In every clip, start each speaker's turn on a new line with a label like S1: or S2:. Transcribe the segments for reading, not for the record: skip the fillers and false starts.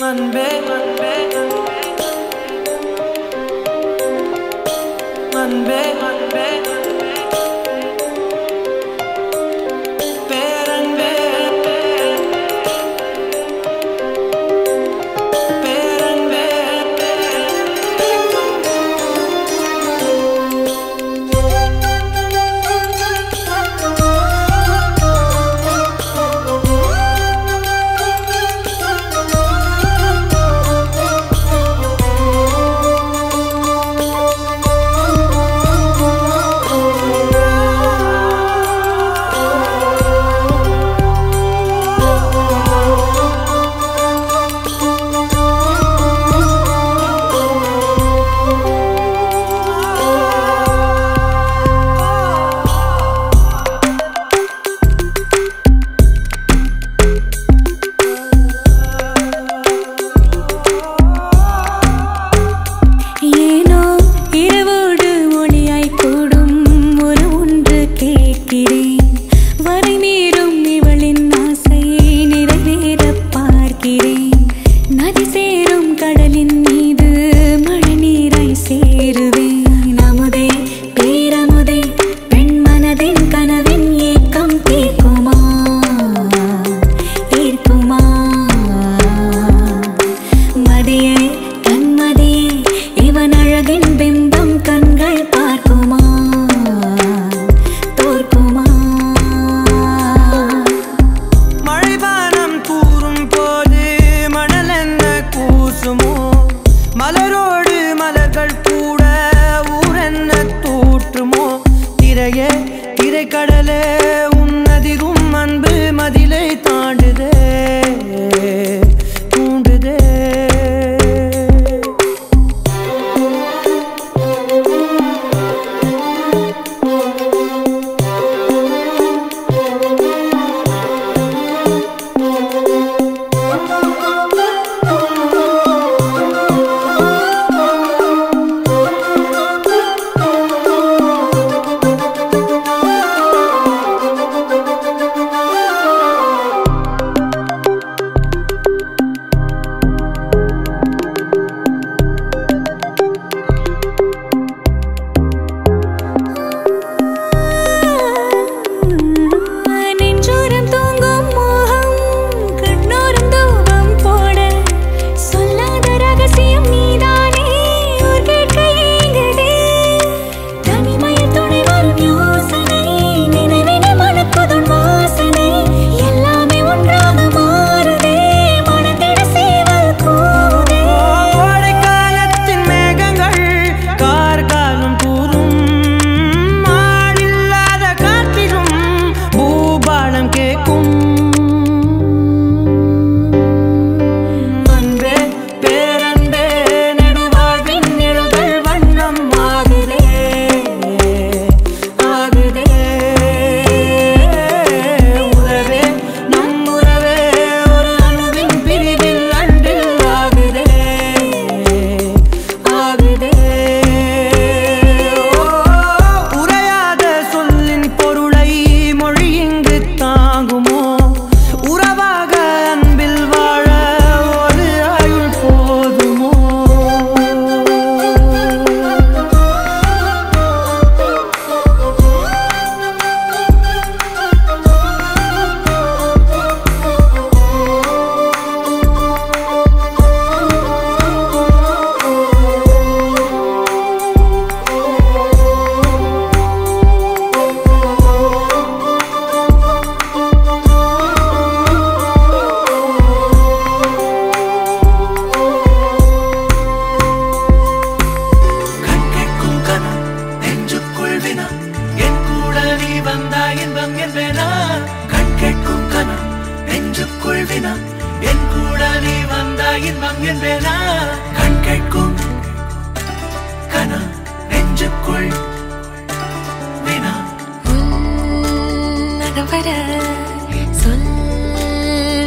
S1: அன்பே அன்பே அன்பே அன்பே பேரன்பே பேரன்பே மலரோடு மலர்கள் கூட ஊரென்ன தூற்றுமோ திரையே திரைக்கடலே உன்னதிரும் அன்பு மதிலை தாண்டுதே தூண்டுதே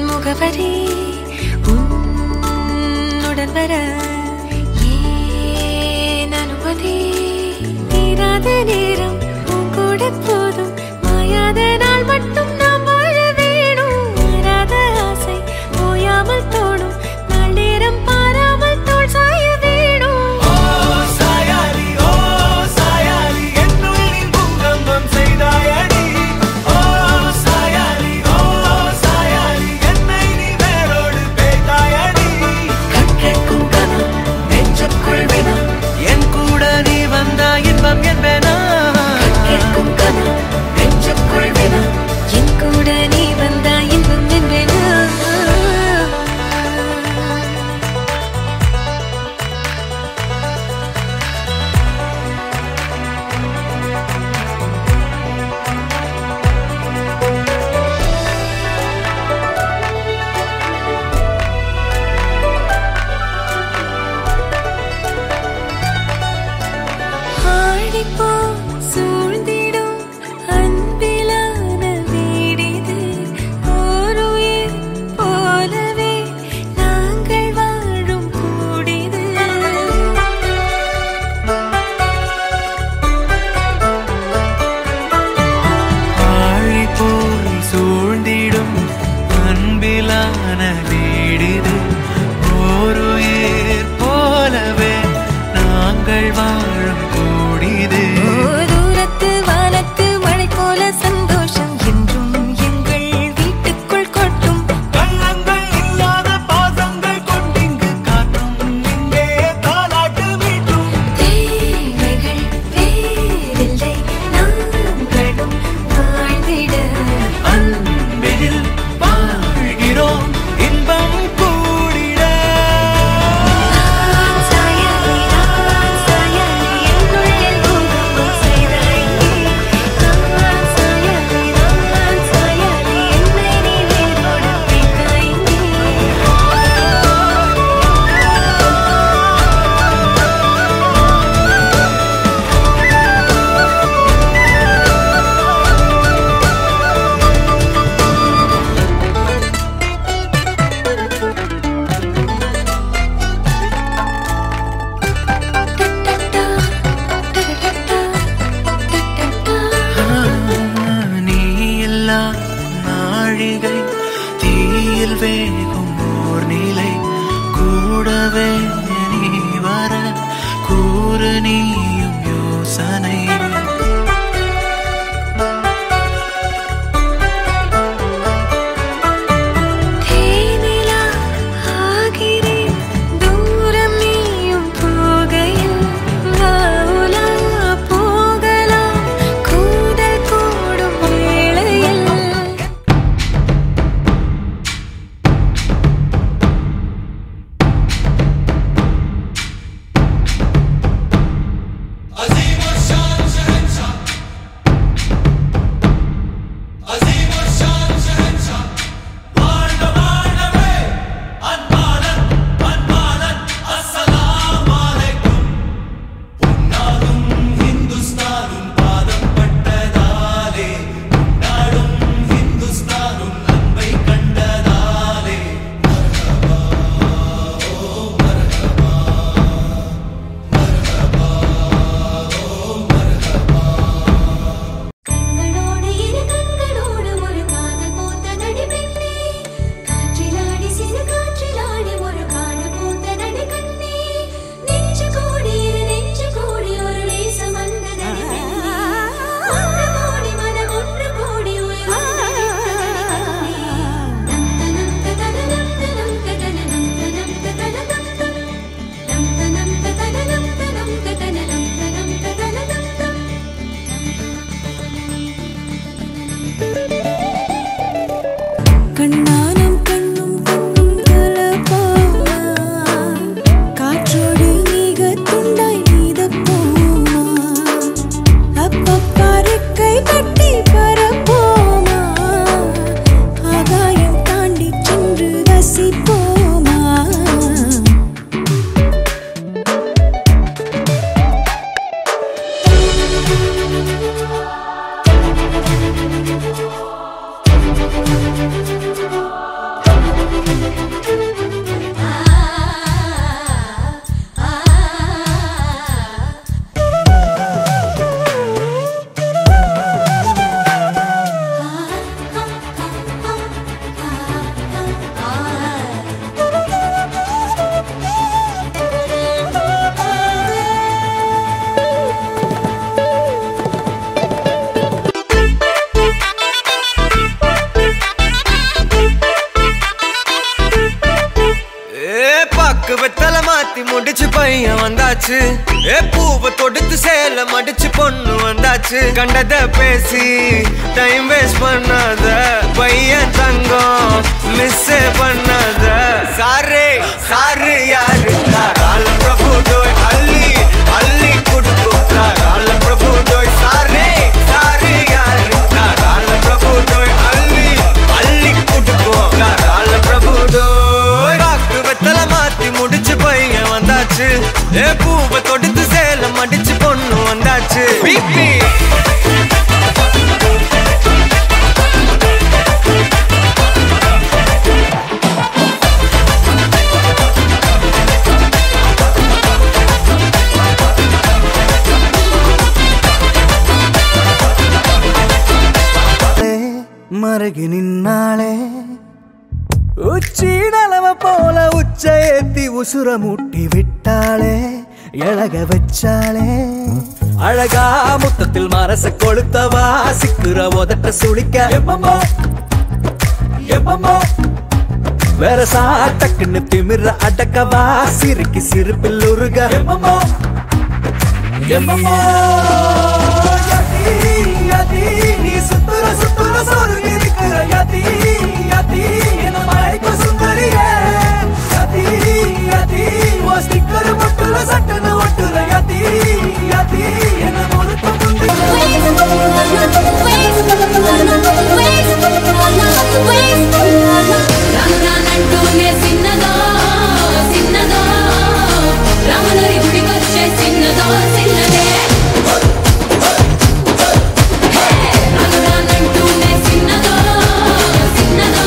S2: முகவரி உன்னுடன் வர ஏன் அனுமதி தீராத நேரம் உன் கூட போதும் மாயாத நாள் மட்டும் நாம் வாழ வேணும் மாறாத ஆசை ஓயாமல் தோணும் நாளே
S1: நீயும் யோசனை வெத்தல மாத்தி முடிச்சு பையன் வந்தாச்சு பூவை தொடுத்து சேல மடிச்சு பொண்ணு வந்தாச்சு கண்டத பேசி டைம் வேஸ்ட் பண்ணாத பையன் தங்கம் மிஸ் பண்ணாத சாரே சாரு யாரு கால பிரபு டோய் அள்ளி அள்ளி குடுக்கும் கால பிரபு டோய் சாரே சாரு யாரு கால பிரபு டோய் அள்ளி அள்ளி குடுக்கும் கால பிரபு டோய் ராக்கு வெத்தல மாத்தி முடிச்சு பையன் வந்தாச்சு பூவை தொடுத்து சேல மடிச்சு பொண்ணு வந்தாச்சு பிபி மரகி நின்னாளே உச்சிடலவ போல உச்ச ஏத்தி உசுர முட்டி விட்டாளே எழக வச்சாளே அழகா முத்தத்தில் மரச கொளுத்தவா சிக்குற உதட்ட சுளிக்க எப்பமோ எப்பமோ வேற சாட்டக்குன்னு திமிர அடக்கவா சிரிக்கி சிரிப்பில் உருக எப்பமோ எப்பமோ நீ சுத்துற சுத்துற சொருகி இருக்கிற யதி யதி என்ன மழைக்கு சுந்தரியே யதி யதி ஓ ஸ்டிக்கர் மட்டுல சட்டன ஒட்டுற யதி யதி என்ன முழுக்க முந்தி
S2: రానంటూనే సిన్నదో సిన్నదో రామనరి గుడికొచ్చే సిన్నదో సిన్నదే రానంటూనే సిన్నదో సిన్నదో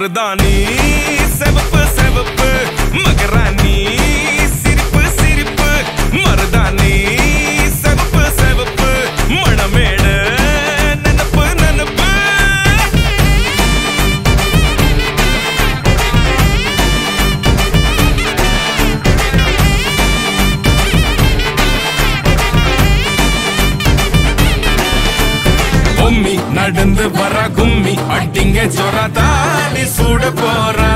S3: மருதாணி செவப்பு செவப்பு மகராணி சிரிப்பு சிரிப்பு மருதாணி செவப்பு செவப்பு மணமேடு நனப்பு நனப்பு பொம்மி நடந்து வர கும்மி அட்டிங்க ஜொரதாலி சூட போறா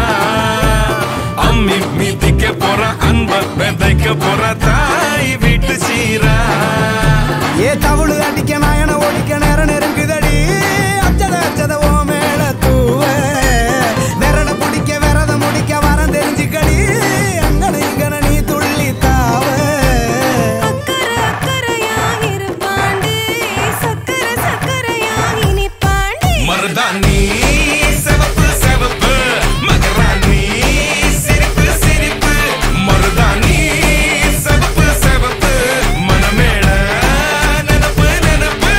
S3: அம்மி மீதிக்க போற அன்ப விதைக்க போற தாய் வீட்டு சீரா
S4: ஏ தவுளு அடிக்க நாயன ஓடிக்க நேரம் நெருங்குதடி அச்சத அச்சத ஓ மேல தூவ விரட பிடிக்க விரத முடிக்க வரம் தெரிஞ்சுக்கடி அங்கன இங்கன நீ துள்ளி தாவ
S3: மருதாணி செவப்பு செவப்பு மகராணி சிரிப்பு சிரிப்பு மருதாணி செவப்பு செவப்பு மணமேள நனப்பு நனப்பு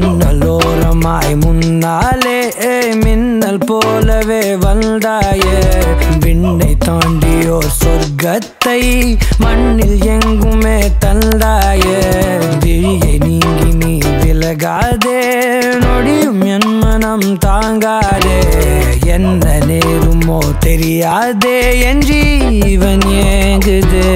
S4: ஜன்னலோரமாய் முன்னாலே மின்னல் போலவே வந்தாயே விண்ணை தாண்டியோர் சொர்க்கத்தை மண்ணில் எங்குமே தந்தாயே விழியை நீங்கி நீ விலகாதே நொடியும் என் மனம் தாங்காதே என்ன நேருமோ தெரியாதே என் ஜீவன் ஏங்குதே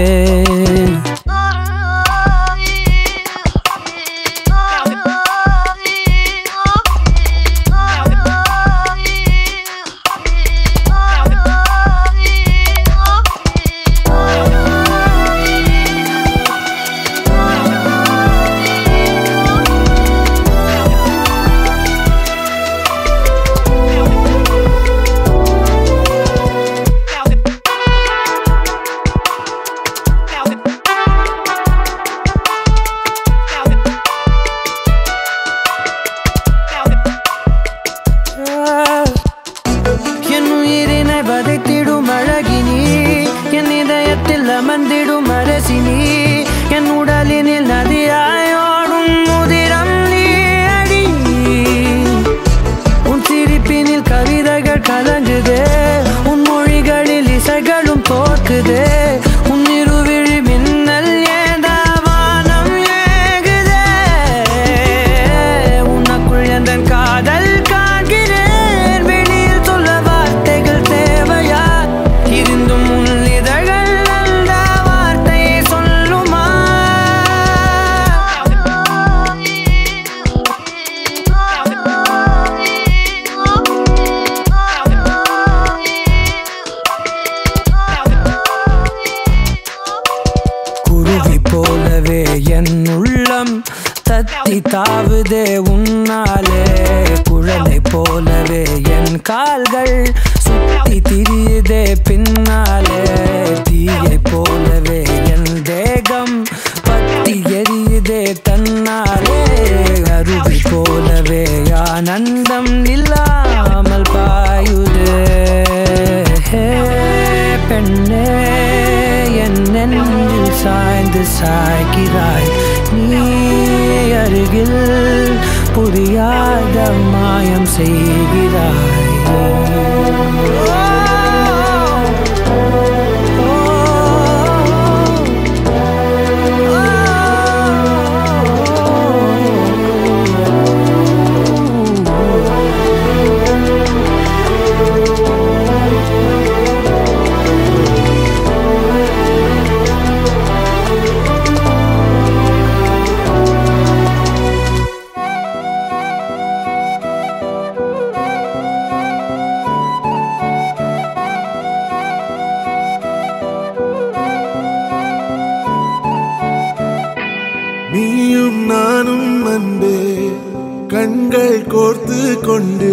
S4: வதைத்திடும் அழகினி என் இதயத்தில் அமர்ந்திடும் அரசினி என் உடலினில் நதியாயோடும் முதிரம் நீ அடி உன் சிரிப்பினில் கவிதைகள் கலங்குதே உன் மொழிகளில் இசைகளும் தோற்குதே உன் இருவிழி மின்னல் ஏதாவானம் ஏகுதே உனக்குள் எந்த காதல் காண்கிறேன் வெளியில் சொல்ல வார்த்தைகள் தேவையா இருந்தும் உன் இதழ்கள் அந்த வார்த்தையை சொல்லுமா குருவி போலவே என் உள்ளம் தத்தி தாவுதே உன்னாலே குழலை போலவே என் கால்கள் சுத்தி திரியுதே பின்னாலே தீயை போலவே என் தேகம் பத்தி எரியுதே தன்னாலே அருவி போலவே ஆனந்தம் இல்லாமல் பாயுதே பெண்ணே என் நெஞ்சில் சாய்ந்து சாய்கிறாய் நீ அருகில் புரியாத மாயம் செய்கிறாய்
S5: கண்கள் கோர்த்து கொண்டு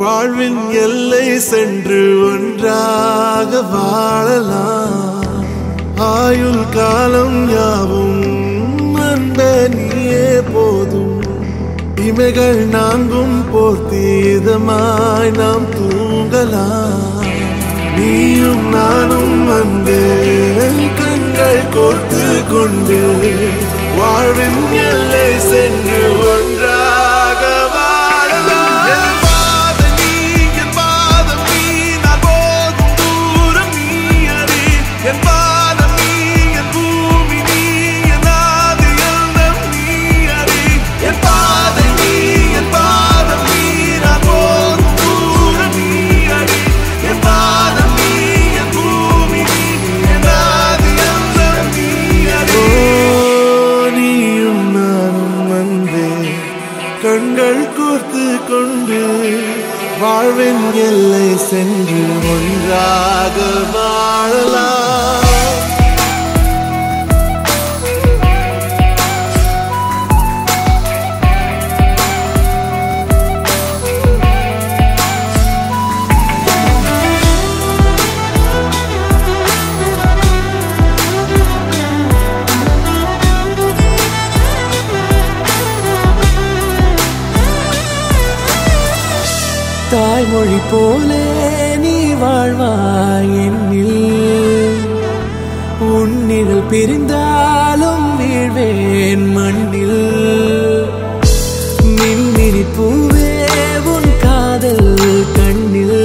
S5: வாழ்வின் எல்லை சென்று ஒன்றாக வாழலாம். ஆயுள் காலம் யாவும் அந்த நீயே போதும். இமைகள் நான்கும் போர்த்தி இதமாய் நாம் தூங்கலாம். நீயும் நானும் வந்து கண்கள் கோர்த்து கொண்டு வாழ்வின் எல்லை சென்று ஒன்றாக வாழலாம். என் பாதம் நீ, என் பாதம் நீ, நான் போகும் தூரம் நீ அறி. என் பாதம் நீ, என் பூமி நீ, என் ஆதி எல்லாம் நீ அறி. என் பாதம் நீ, என் பாதம் நீ, நான் போகும் தூரம் நீ அறி. என் பாதம் நீ, என் பூமி நீ, என் ஆதி எல்லாம் நீ அறி. நீயும் நானும் வந்தே கண்கள் கோர்த்து கொண்டு வாழ்வின் எல்லை சென்று ஒன்றாக வாழலாம்.
S4: தாய்மொழி போலே நீ வாழ்வாய் என்னில். உன்னிகள் பிரிந்தாலும் வீழ்வேன் மண்ணில். மின்மினி பூவே உன் காதல் கண்ணில்.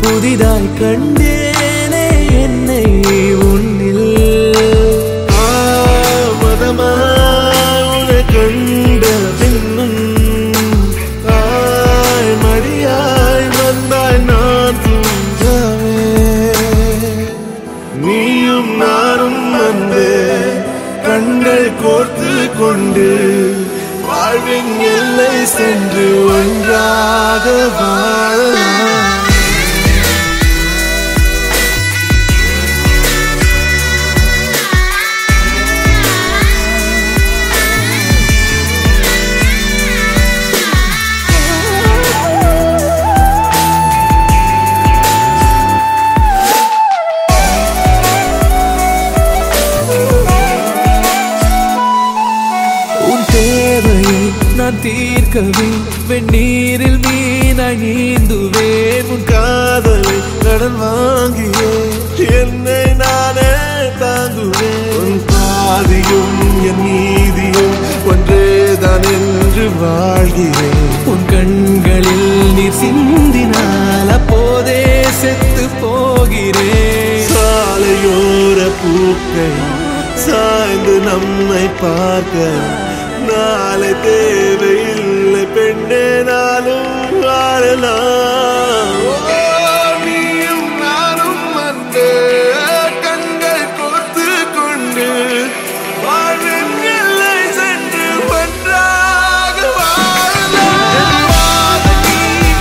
S4: புதிதாய் கண்டேனே என்னை உன்னில்.
S5: மதமாய் கண்ட பின்னும் மடியாய் வந்தாய் நான் தூங்கவே. நீயும் நானும் வந்து கண்கள் கோர்த்து கொண்டு வாழ்வின் எல்லை சென்று ஒன்றாக வாழலாம்.
S4: நான் தீர்க்கவே வெந்நீரில் மீனாய் நீந்துவேன்.
S5: உன் காதலை கடன் வாங்கியே என்னை நானே தாங்குவேன். உன் பாதியும் என் நீதியும் ஒன்றேதான் என்று வாழ்கிறேன்.
S4: உன் கண்களில் நீர் சிந்தினால் அப்போதே செத்து போகிறேன்.
S5: சாலையோர பூக்கள் சாய்ந்து நம்மை பார்க்க நாளை தேவையில்லை பெண்ணே, நாளும் வாழலாம். நீயும் நானும் வந்து கண்கள் கோர்த்து கொண்டு வாழ்வின் எல்லை சென்று ஒன்றாக வாழலாம். என் பாதம் நீ,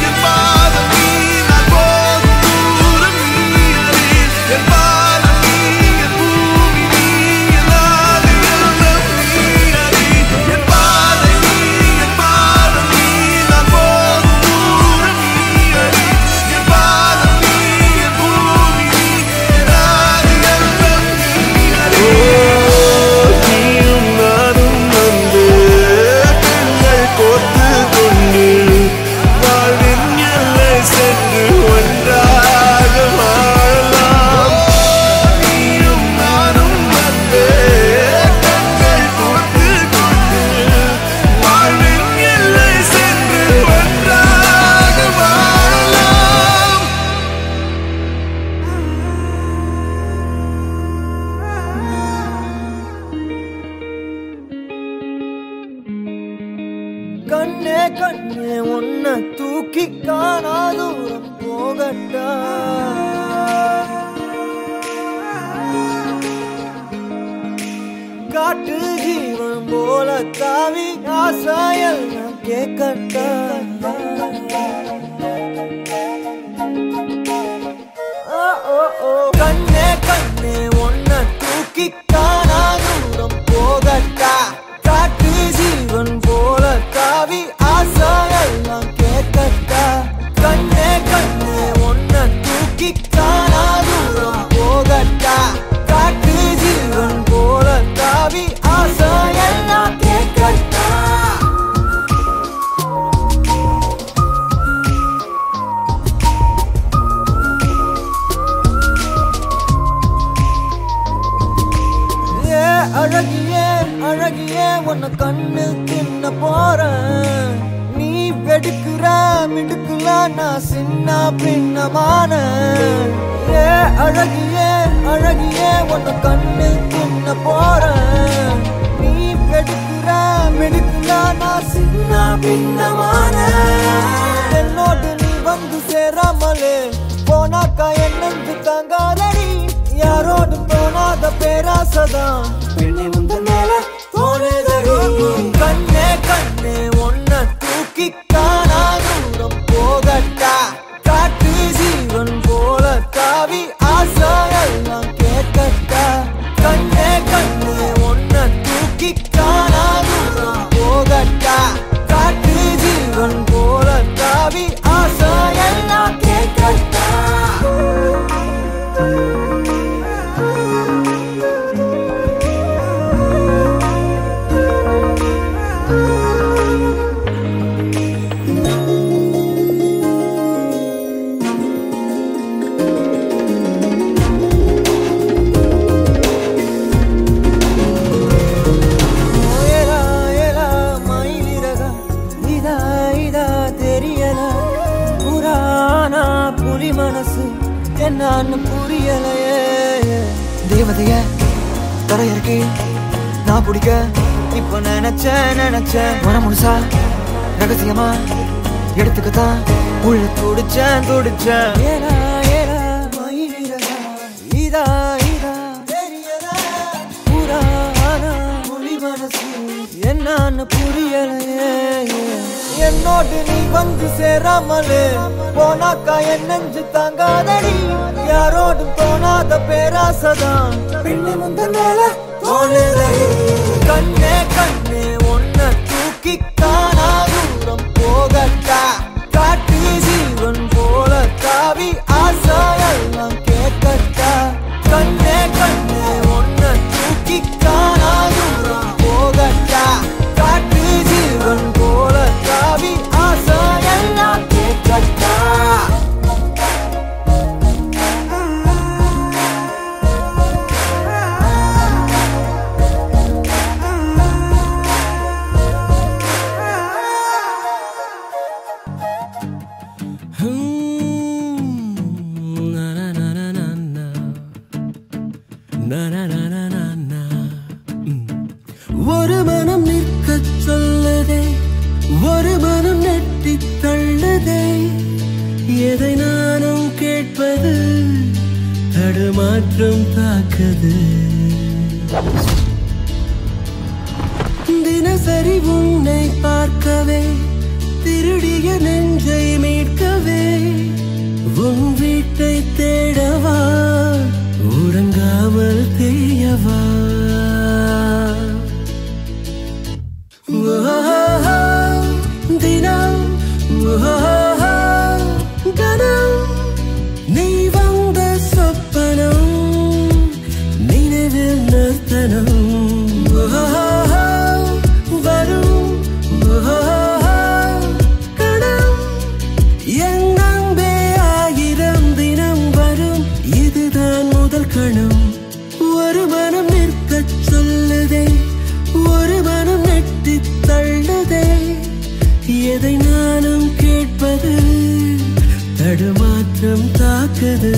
S5: என் பாதம் நீ, நான் போகும் தூரம் நீ அறி. என் பாதம் நீ, என் பூமி நீ, என் ஆதி எல்லாம் நீ அறி. என் பாதம் நீ, என் பாதம் நீ, நான் போகும் தூரம் நீ அறி. என் பாதம் நீ, என் பூமி நீ, என் ஆதி எல்லாம் நீ அறி. நீயும் நானும் வந்து கண்கள் கோர்த்து கொண்டு வாழ்வின் எல்லை சென்று ஒன்றாக வாழலாம். நீயும் நானும் வந்து கண்கள் கோர்த்து கொண்டு வாழ்வின் எல்லை சென்று ஒன்றாக வாழலாம்.
S1: கண்ணே கண்ணே உன்னை தூக்கி காணா தூரம் போகட்டா. காட்டு ஜீவன் போல தாவி ஆசாயெல்லாம் கேட்கட்டா. கண்ணே கண்ணே உன்னை தூக்கி காணா தூரம் போகட்டா. காட்டு ஜீவன் போல உன்னை கண்ணு தின்ன போறேன். நீ வெடுக்குற மிடுக்குல நான் சின்ன பின்னமான. ஏ அழகியே அழகியே உன்னை கண்ணு தின்ன போறேன். நீ வெடுக்குற மிடுக்குல நான் சின்ன பின்னமான. என்னோடு நீ வந்து சேராமலே போனாக்கா என்னென்று தாங்காதடி. யாரோடு போனாத பேராசதான் பெண்ணை முந்த மேல தோணுதடி. கண்ணே கண்ணே உன்னை தூக்கி காணா தூரம் போகட்டா. காட்டு ஜீவன் போல தாவி ஆசையெல்லாம் கேட்கட்டா. கண்ணே கண்ணே உன்னை தூக்கி காணா தூரம் போகட்டா. காட்டு ஜீவன் போல தாவி ஆசையெல்லாம் கேட்கட்டா. மனசு என்னன்னு புரியலையே. தேவதைய தரையிறக்கி நான் பிடிக்க இப்ப நினைச்சேன். மன முழுசா ரகசியமா எடுத்துக்கத்தான் உள்ள துடிச்சேன். ஏலா ஏலா மயிலிறகா இதா இதா தெரியலா. புராணா புலி மனசு என்னன்னு புரியலையே. என்னோடு நீ வந்து சேராமலே போனாக்கா என் நெஞ்சு தாங்காதடி. யாரோடும் தோணாத பேராசதான் பெண்ணை முந்த மேல தோணுதடி. கண்ணே கண்ணே உன்னை தூக்கி காணா தூரம் போகட்டா. காட்டு ஜீவன் போல தாவி ஆசையெல்லாம் கேட்கட்டா. கண்ணே கண்ணே உன்னை தூக்கி காணா தூரம் போகட்டா. காட்டு ஜீவன் போல தாவி ஆசையெல்லாம் கேட்கட்டா.
S6: ஒரு மனம் நிற்க சொல்லுதே, ஒரு மனம் நெட்டி தள்ளுதே. எதை நானும் கேட்பது தடுமாற்றம் தாக்குது. தினசரி உன்னை பார்க்கவே திருடிய நெஞ்சை மீட்கவே உன் வீட்டை தேடவா உறங்காமல் தேயவா. தினம் கணம் நீ வந்த சொப்பனம் நினைவில் நிறுத்தனம். வரும் கணம் என் அன்பே ஆயிரம் தினம் வரும். இதுதான் முதல் கணம். ஒரு மனம் நிற்கச் சொல்லுதே, ஒரு மனம் நெட்டி தள்ளுதே. எதை நானும் கேட்பது தடுமாற்றம் தாக்குது.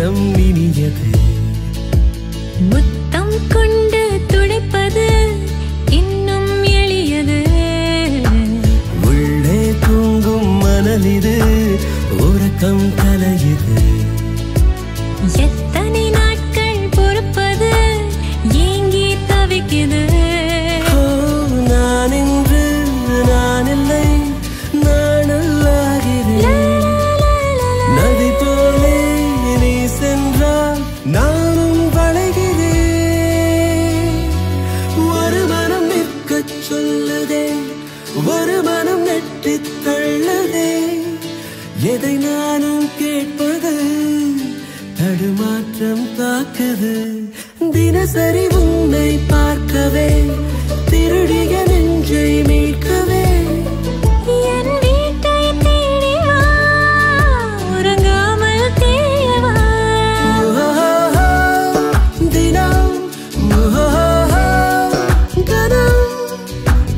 S6: மனம் இனியது.
S2: முத்தம் கொண்டு துடைப்பது இன்னும் எளியது.
S6: உள்ளே தூங்கும் மனதிது உறக்கம் கலையுது.
S2: எத்தனை நாட்கள் பொறுப்பது ஏங்கி தவிக்குது.
S6: நான் இன்று நான் இல்லை நானல்லாகிறேன். நதி போலே நீ சென்றால் நானும் வளைகிறேன். ஒரு மனம் நிற்கச் சொல்லுதே, ஒரு மனம் நெட்டித் தள்ளுதே. எதை நானும் கேட்பது தடுமாற்றம் தாக்குது. தினசரி உன்னை பார்க்கவே திருடிய நெஞ்சை மீட்கவே
S2: என் வீட்டை தேடி வா, உறங்காமல் தேவா.
S6: தினம் கனம்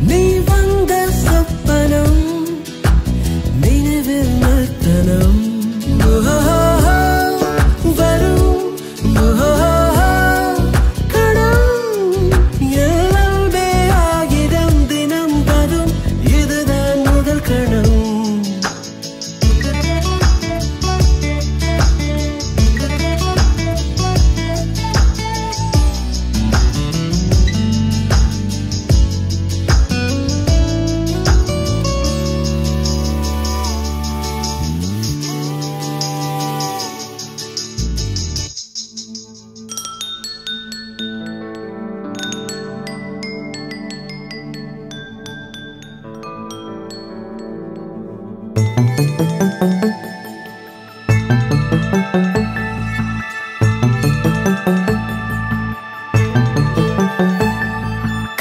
S6: நீ வந்த சொப்பனம் நினைவில் நர்த்தனம் வரும் கணம் எல்லாமே ஆயிரம் தினம் வரும் இதுதான் முதல் கணம்.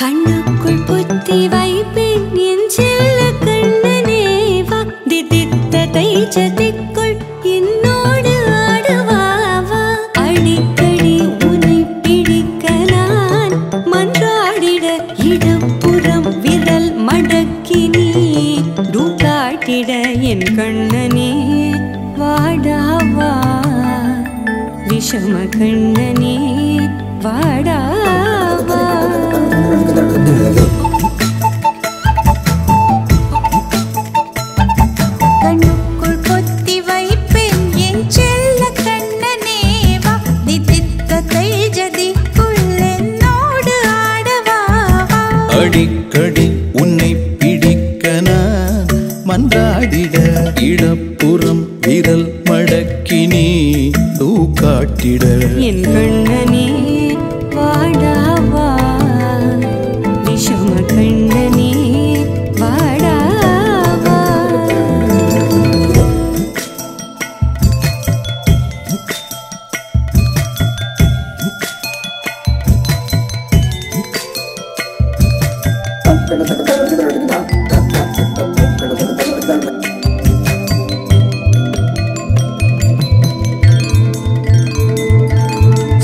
S2: கண்ணுக்குள் புத்தி வைப்பேன் என் செல்ல கண்ணனே வா. திதித்த தைச்சதிக்குள் என்னோடு ஆடுவாவா. அடிக்கடி உன்னை பிடிக்க நான் மன்றாடிட இடப்புறம் விரல் மடக்கி நீ காட்டிட என் கண்ணனே வாடாவா. விஷம கண்ணனே வாடாவா. கண்ணுக்குள் பொத்தி வைப்பேன் என் செல்ல கண்ணனே வா. திதித்த தைஜதிக்குள் என்னோடு ஆடவா.
S7: அடிக்கடி உன்னை பிடிக்க நான் மன்றாடிட இடப்புறம் விரல் மடக்கி நீ காட்டிட
S2: என் கண்ணனே வாடாவா. விஷம கண்ணனே வாடாவா.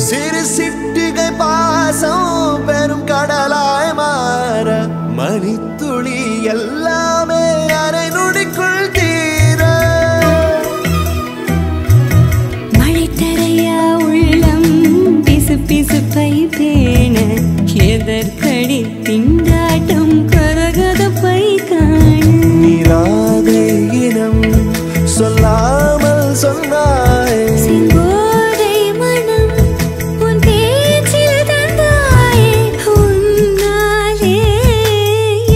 S5: சிறு சிட்டிகை பாசம் பெரும் கடலாய் மாற மணித்துளி எல்லாமே அரை நொடிக்குள் தீர.
S2: மழை தரையா உள்ளம் பிசு பிசுப்பை பேண எதற்கடி திண்டாட்டம் கரகதப்பை காண.
S5: நீராதே இனம் சொல்லாமல் சொன்னாய்.
S2: செங்கோதை மனம் உன் பேச்சில் தந்தாயே. உன்னாலே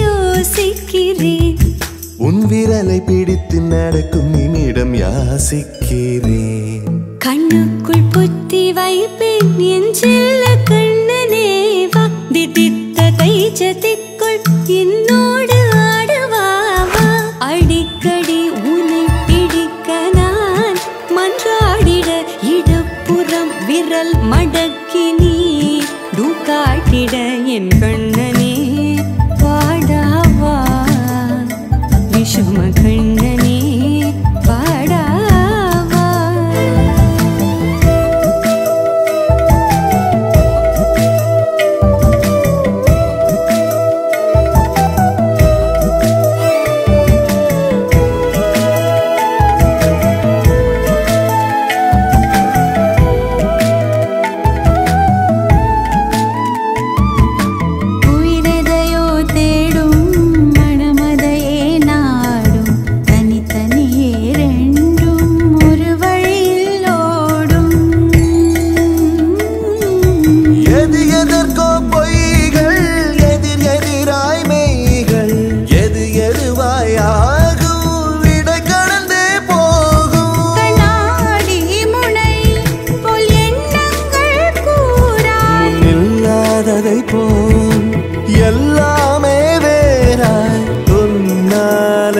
S2: யோசிக்கிறேன்.
S5: உன் விரலை பிடித்து நடக்கும் நிமிடம் யாசிக்கிறேன்.
S2: கண்ணுக்குள் புத்தி வைப்பேன் என் செல்ல கண்ணனே வா. திதித்த தைச்சதிக்குள் என்னோடு ஆடுவாவா. அடிக்கடி உன்னை பிடிக்க நான் மன்றாடிட இடப்புறம் விரல் மடக்கி நீ காட்டிட என் கண்ணனே வாடாவா. விஷம கண்ணனே வாடாவா.
S5: நினைப்போம் எல்லாமே வேறாய் உன்னால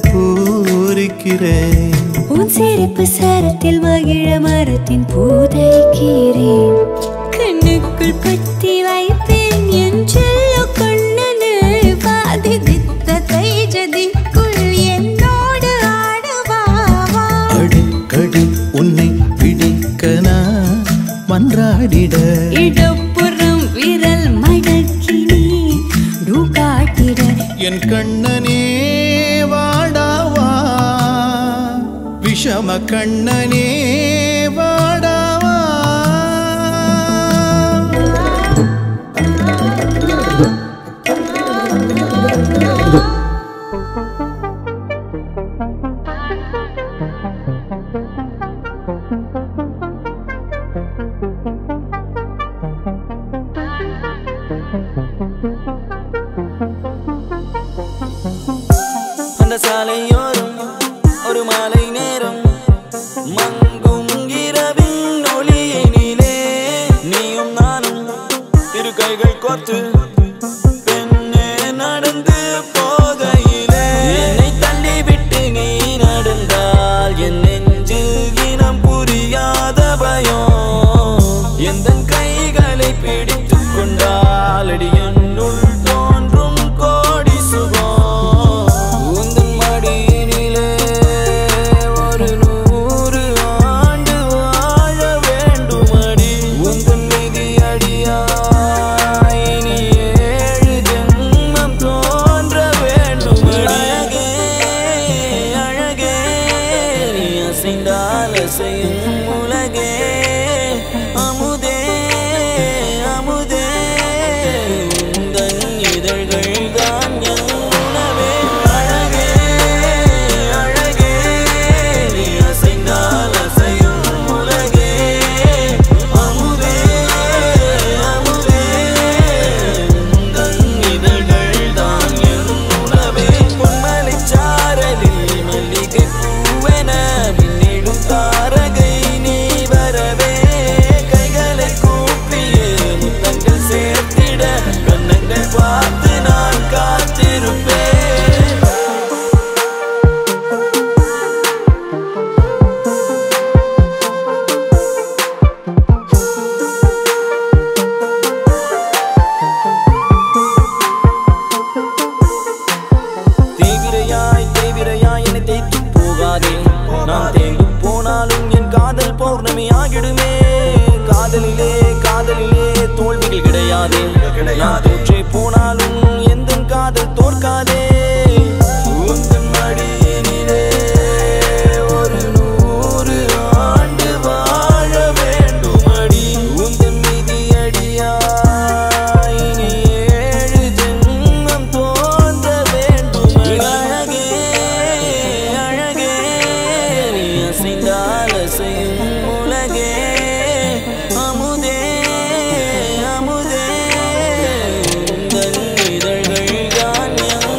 S5: பூரிக்கிறேன்
S2: உன் சிரிப்பு சரத்தில் மகிழ மரத்தின் பூதைக்கிறேன் கண்ணுக்குள் பத்தி வைப்பேன் என் செல்ல கண்ணனே பாதி தித்த தைஜதிக்குள் என்னோடு ஆடுவாவா
S7: அடிக்கடி உன்னை பிடிக்க நான் மன்றாடிட
S2: இடப்புறம் விரல் மடக்கி நீ காட்டிட
S7: என் கண்ணனே வாடாவா விஷம கண்ணனே வாடாவா
S6: அந்த சாலையோரம் ஒரு மாலை நேரம் மங்கும் இரவின் ஒளியினிலே நீயும் நானும் இரு கைகள் கோர்த்து பெண்ணே நடந்து போகையிலே என்னை தள்ளிவிட்டு நீ நடந்தால் என் நெஞ்சில் இனம் புரியாத பயம் எந்த கைகளை பிடித்துக் கொண்டால் அடி என்னுள் தோன்றும் கோடி சுகம் உந்தன் மடியினிலே ஒரு 100 ஆண்டு வாழ வேண்டுமடி உந்தன் மீதி அடியாய் இனி 7 ஜென்மம் தோன்ற வேண்டுமடி அழகே அழகே நீ அசைந்தால் அசையும் உலகே அமுதே அமுதே உந்தன் இதழ்கள் தான் என் உணவே அழகே அழகே நீ அசைந்தால் அசையும் உலகே அமுதே அமுதே உந்தன் இதழ்கள் தான் என் உணவே பொன்மலைச் சாரலில் மல்லிகை பூவென மின்னிடும் தாரகை நீ வரவே கைகளை கூப்பியே முத்தங்கள் சேர்த்திட கண்ணங்கள் பார்த்து நான் காத்திருப்பேன் தேவிரையாய் என்னை தேய்த்து போகாதே நான் தேய்ந்து போனாலும் என் காதல் பௌர்ணமி ஆகிடுமே காதலிலே காதலிலே தோல்விகள் கிடையாதே நான் தோற்றே போனாலும் எந்த காதல் தோற்காதே உந்தன் மடியினிலே ஒரு 100 ஆண்டு வாழ வேண்டுமடி உந்தன் மீதி அடியாய் இனி 7 ஜென்மம் தோன்ற வேண்டுமடி அழகே அழகே நீ அசைந்தால் அசையும் உலகே அமுதே அமுதே உந்தன் இதழ்கள் தான் என்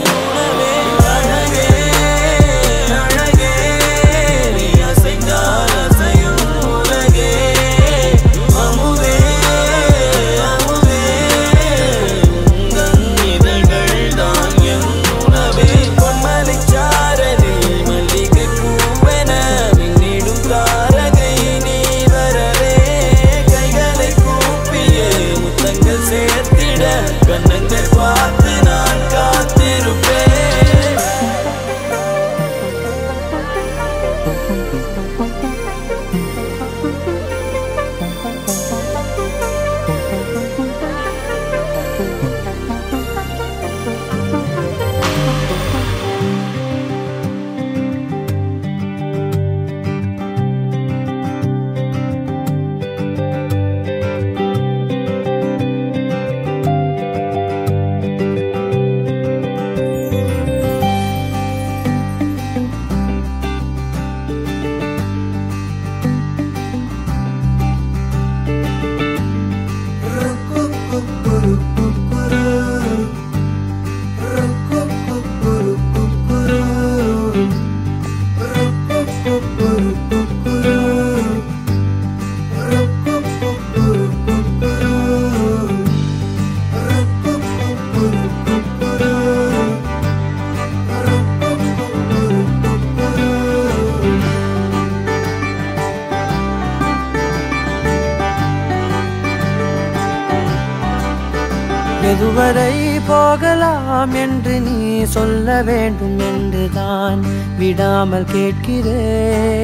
S8: எதுவரை போகலாம் என்று நீ சொல்ல வேண்டும் என்றுதான் விடாமல் கேட்கிறேன்.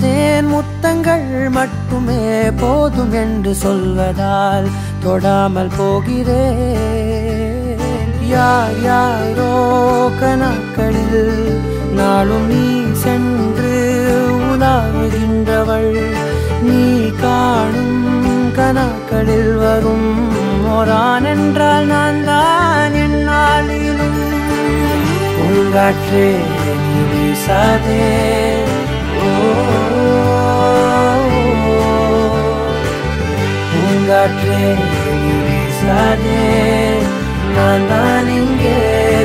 S8: தேன் முத்தங்கள் மட்டுமே போதும் என்று சொல்வதால் தொடாமல் போகிறேன். யார் யாரோ கணக்களில் நாளும் நீ சென்று உலாவுகின்றவள். நீ காணும் கணக்களில் வரும் ஓரான் என்றால் நான் தான் என்னாலும். பூங்காற்றே நீ வீசாதே, பூங்காற்றே நீ வீசாதே, நான் தான் இங்கே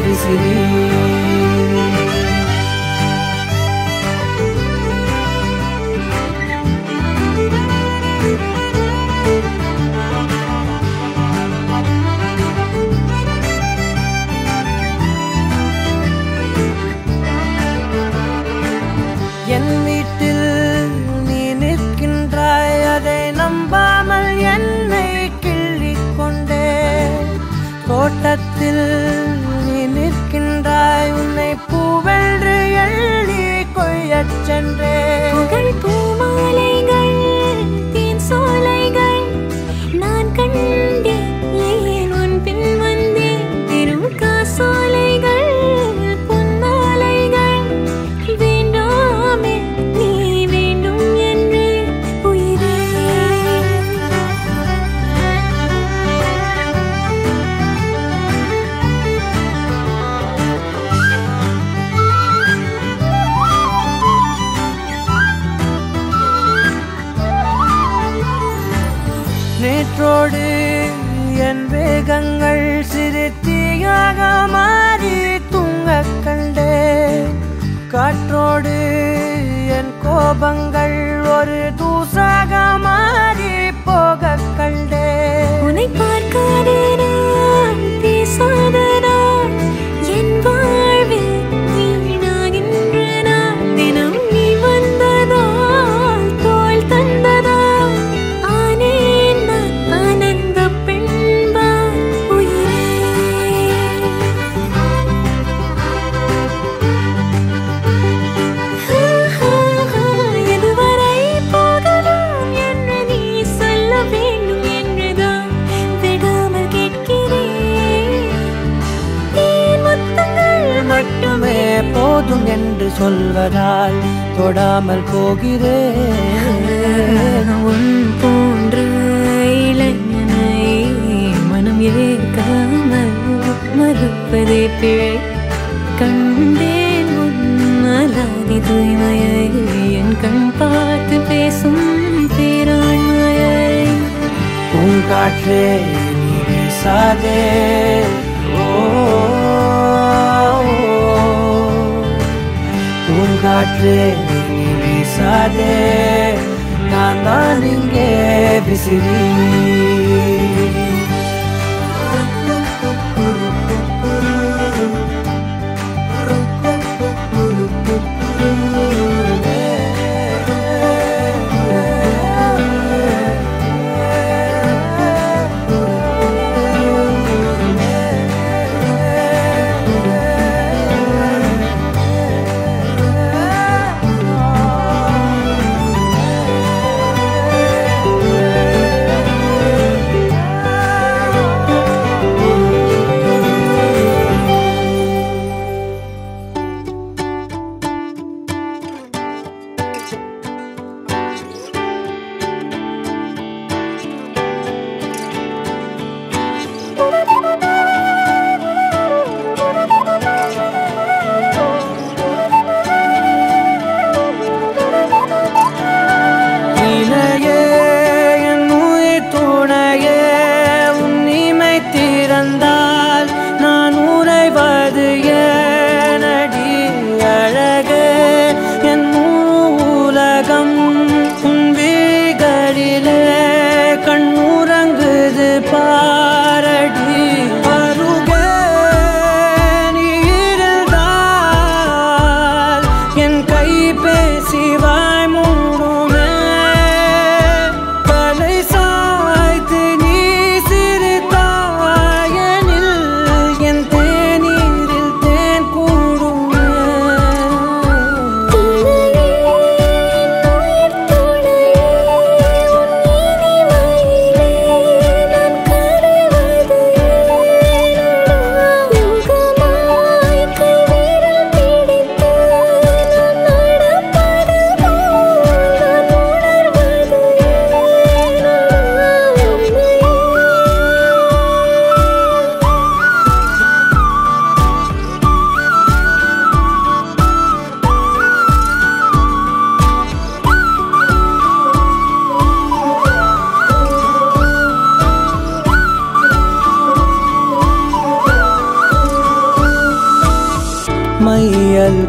S8: விசிறி. என் வீட்டில் நீ நிற்கின்றாய், அதை நம்பாமல் என்னை கிள்ளிக் கொண்டே. தோட்டத்தில் நீ நிற்கின்றாய், உன்னை பூவென்று எள்ளி கொய்யச் சென்றே.
S2: புகழ் பூமாலைகள் தேன் சோலைகள் நான் கண்டேன், ஏன் உன் பின் வந்தேன். திரும் காசோலைகள் பொன்னாலைகள் வேண்டாமே நீ வேண்டும் என்று உயிரே.
S8: நேற்றோடு என் வேகங்கள் சிறு தீயாக மாறி தூங்கக் கண்டேன். காற்றோடு என் கோபங்கள் ஒரு தூசாக மாறி போகக் கண்டேன்.
S2: உன்னை பார்க்காத நான், பேசாத நான், என் வாழ்வில் வீணாகின்ற நான். தினம் நீ வந்ததால், தோள் தந்ததால் ஆனேன் நான் ஆனந்த பெண்பாய் உயிரே. எதுவரை போகலாம் என்று நீ சொல்ல வேண்டும் என்றுதான் விடாமல் கேட்கிறேன். தேன் முத்தங்கள்
S8: மட்டுமே போதும் என்று சொல்வதால் தொடாமல் போகிறேன்.
S2: உன் போன்ற இளைஞனை மனம் ஏற்காமல் மறுப்பதே பிழை. கண்டேன் உன் அலாதி தூய்மையை, என் கண் பார்த்து பேசும் பேராண்மையை.
S8: பூங்காற்றே நீ வீசாதே, பூங்காற்றே நீ வீசாதே, நான் தான் இங்கே விசிறி.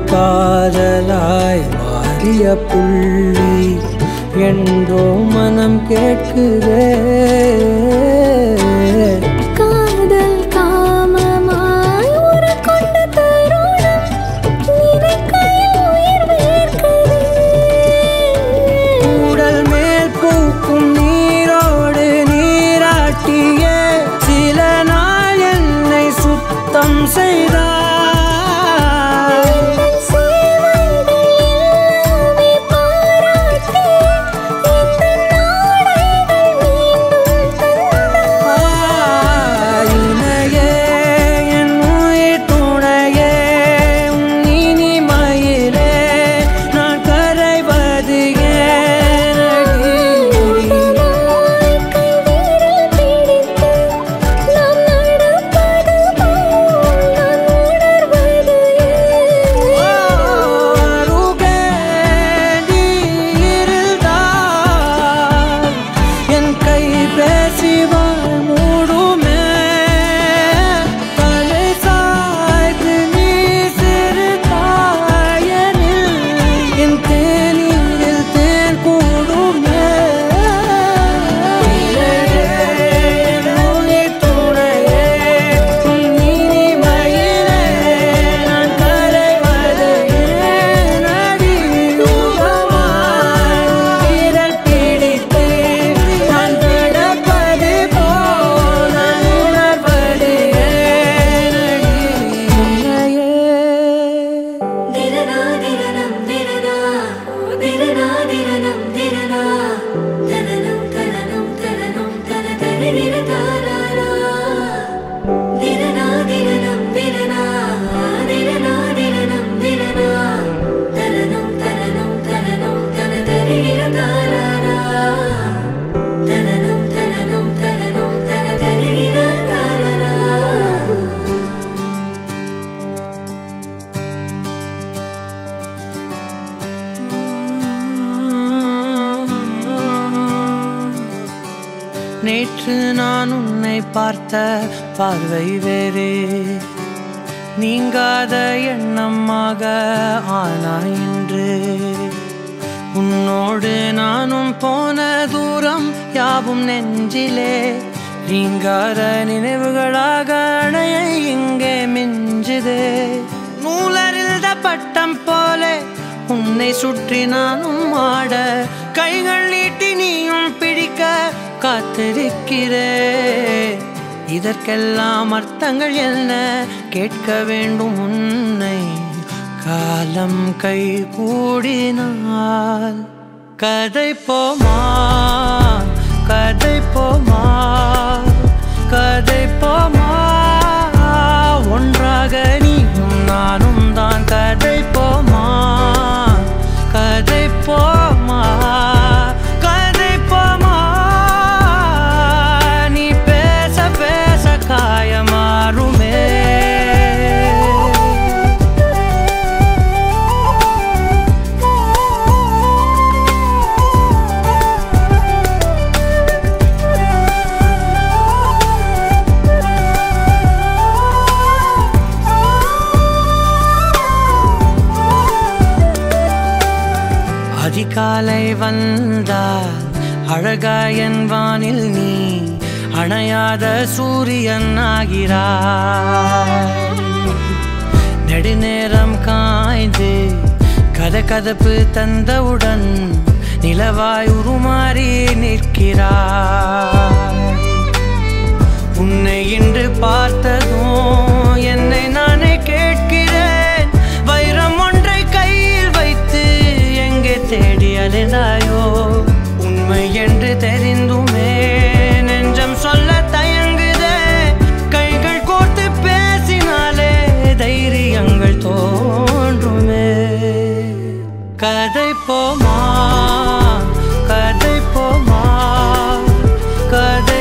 S8: காதலாய் மாறிய புள்ளி என்றோ மனம் கேட்குதே
S2: காதல் காமமாய் ஒரு கொண்ட தருணம் நினைக்கையில் உயிர் வேர்க்குதே
S8: உடல் மேல் பூக்கும் நீரோடு நீராட்டியே சில நாள் என்னை சுத்தம் செய்தார் நேற்று நான் உன்னை பார்த்த பார்வை வேறே நீங்காத எண்ணமாக ஆனாய் என்று உன்னோடு நானும் போன தூரம் யாவும் நெஞ்சிலே நீங்காத நினைவுகளாக அணைய இங்கே மிஞ்சுதே நூலறிந்த பட்டம் போலே உன்னை சுற்றி நானும் ஆட கைகள் நீட்டி நீயும் பிடிக்க காத்திருக்கிறே இதற்கெல்லாம் அர்த்தங்கள் என்ன கேட்க வேண்டும் உன்னை காலம் கை கூடினால் கதை போமா கதை போமா கதை போமா ஒன்றாக நீயும் நானும் தான் கதை போமா கதை போமா கதை போமா நீ பேச பேச காயமாறுமே அதிகாலை வந்தால் அழகாயன் வானில் நீ அணையாத சூரியன் ஆகிறாய் நெடுநேரம் காய்ந்து கதகதப்பு தந்தவுடன் நிலவாய் உருமாறி நிற்கிறாய் உன்னை இன்று பார்த்ததும் என்னை நானே கேட்கிறேன் வைரம் ஒன்றை கையில் வைத்து எங்கே தேடி அலைந்தாயோ உண்மை என்று தெரிந்துமே நெஞ்சம் சொல்ல தயங்குதே கைகள் கோர்த்து பேசினாலே தைரியங்கள் தோன்றுமே கதை போமா கதை போமா கதை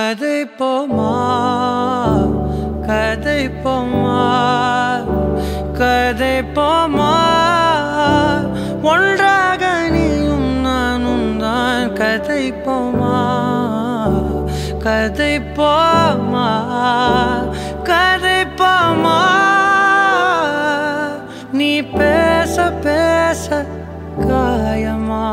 S8: கதைப்போமா கதைப்போமா கதைப்போமா ஒன்றாக நீயும் நானும் தான் கதைப்போமா கதைப்போமா கதைப்போமா நீ பேச பேச காயமா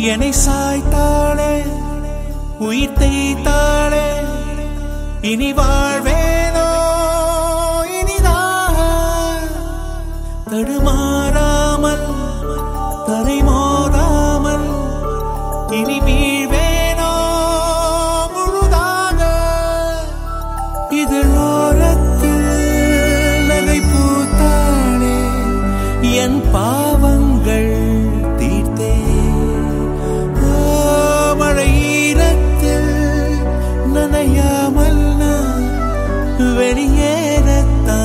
S9: என்னை சாய்த்தாளே உயிர் தேய்த்தாளே இனி வாழ்வேனோ தடுமாறாமல் தரை மோதாமல் இனி வீழ்வேனோ முழுதாக இதழோரத்தில் நகை பூத்தானே என் பாவங்கள் தீர்த்தே மழை ஈரத்தில் நனையாமல் நான் வெளியேறத்தான்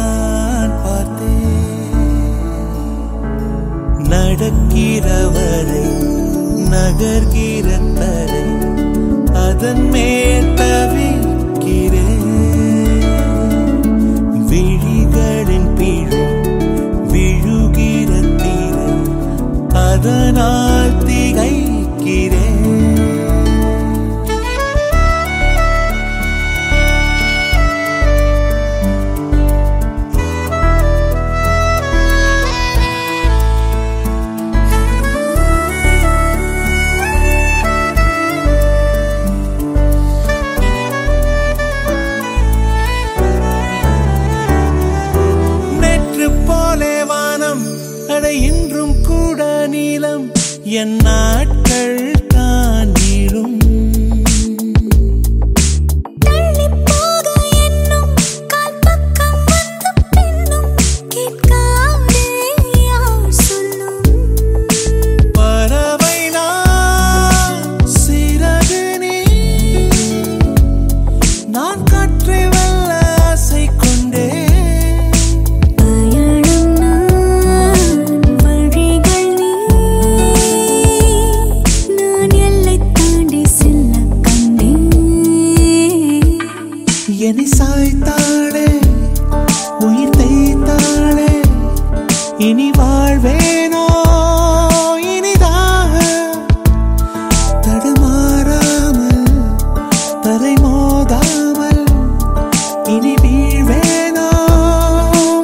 S9: பார்த்தேன் நடக்கிறவரை நகர்கிற தரை அதன் மேல் தவிக்கிறேன் விழிகளின் பிழை விழுகிற தீரை அதனால் திகைக்கிறேன் இன்றும் கூட நீளம் என் நாட்கள் தான் நீளும் பறவை நான் சிறகு நீ நான் காற்றை வெல்ல ஆசை கொண்டே என்னை சாய்த்தாளே உயிர் தைத்தாளே இனி வாழ்வேனோ இனிதாக தடுமாறாமல் தரை மோதாமல் இனி வீழ்வேனோ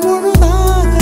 S9: முழுதாக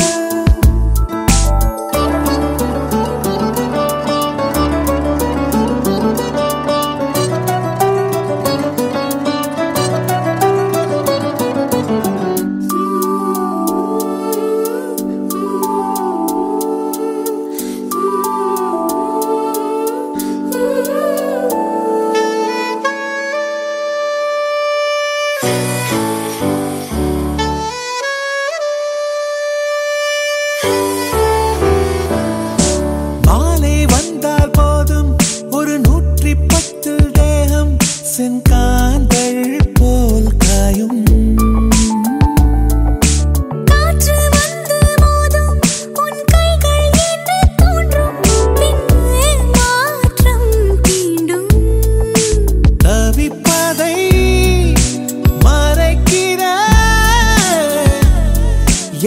S9: மாலை வந்தால் போதும் ஒரு 110 தேகம் செங்காந்தள் போல் காயும் தவிப்பதை மறைக்கிற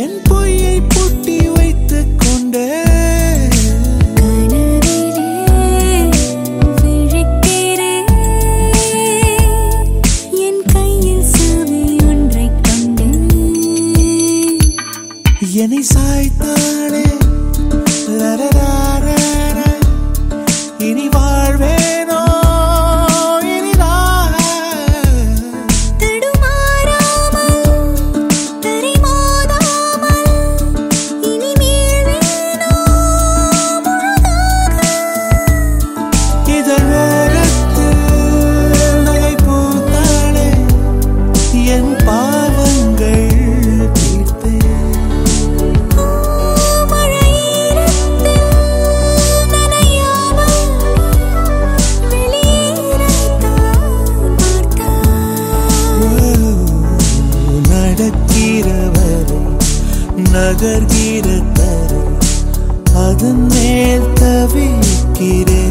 S9: என் பொய்யை பூட்டி வைத்துக் கொண்டே என்னை சாய்த்தாளே லரராரரா இனி வாழ்வேனோ இனிதாக
S2: தடுமாறாமல் தரை மோதாமல் இனி வீழ்வேனோ முழுதாக
S9: இதழோரத்தில் நகை பூத்தாளே என் பாவங்கள் தீர்த்தே நடக்கிறவரை நகர்கிற தரை அதன் மேல் தவிக்கிறேன்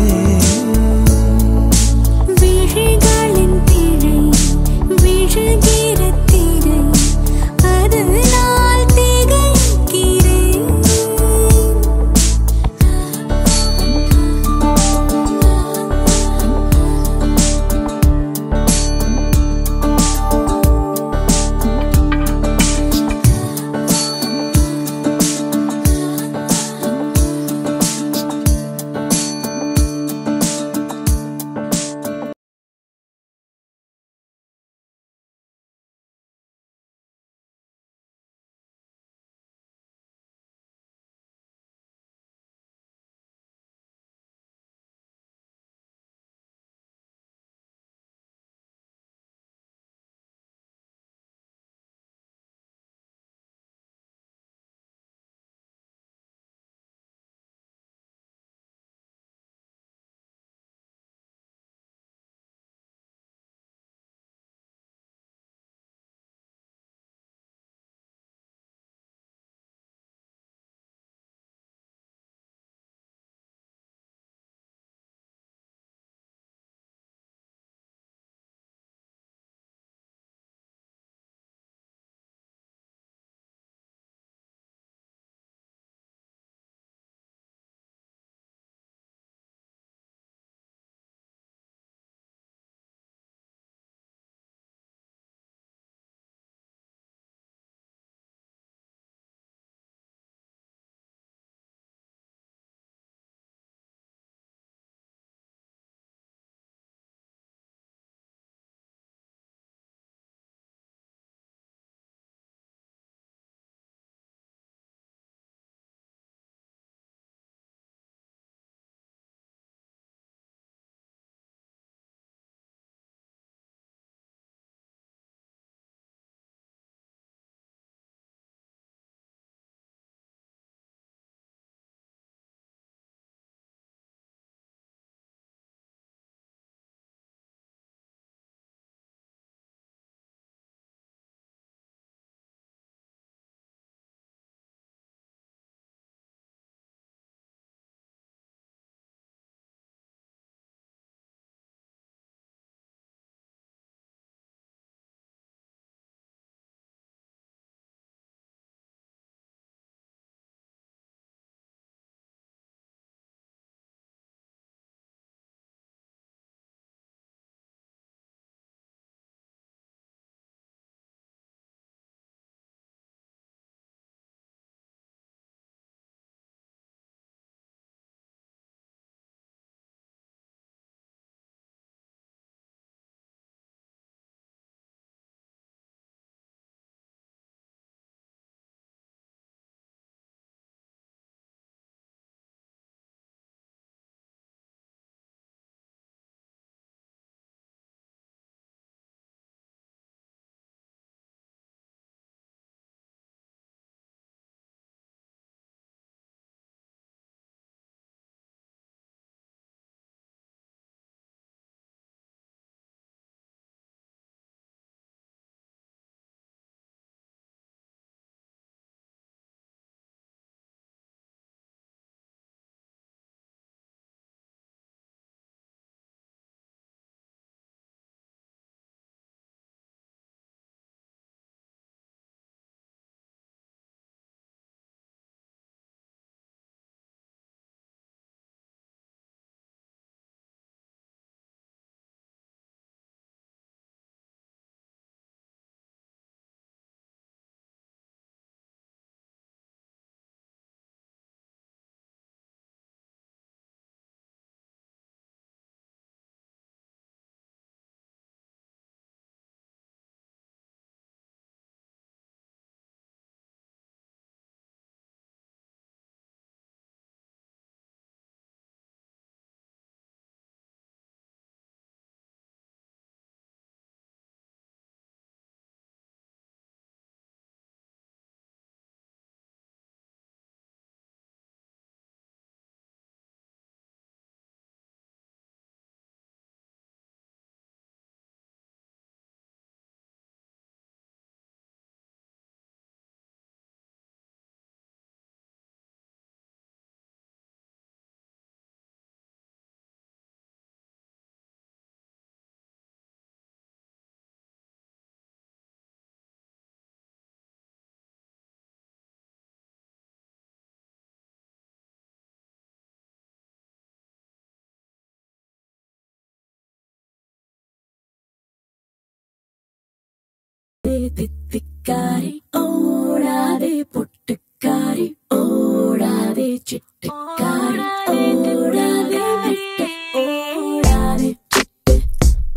S2: தித்திக்காரி ஓடாதே பொட்டுக்காரி ஓடாதே சிட்டுக்காரி ஓடாதே விட்டு ஓடாதே சிட்டு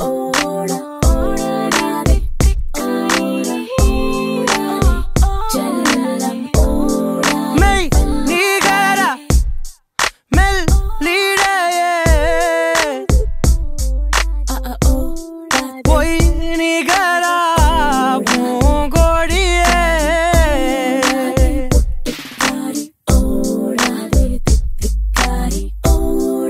S2: ஓடா ஓடாதே ஓடா ஓடாதே செல்லம் ஓடா
S8: மெய் நீகர மெல் லீடையே பொய் நிகரா பூங்கொடியே
S2: ஓடாதே தித்திக்காரி ஓடாதே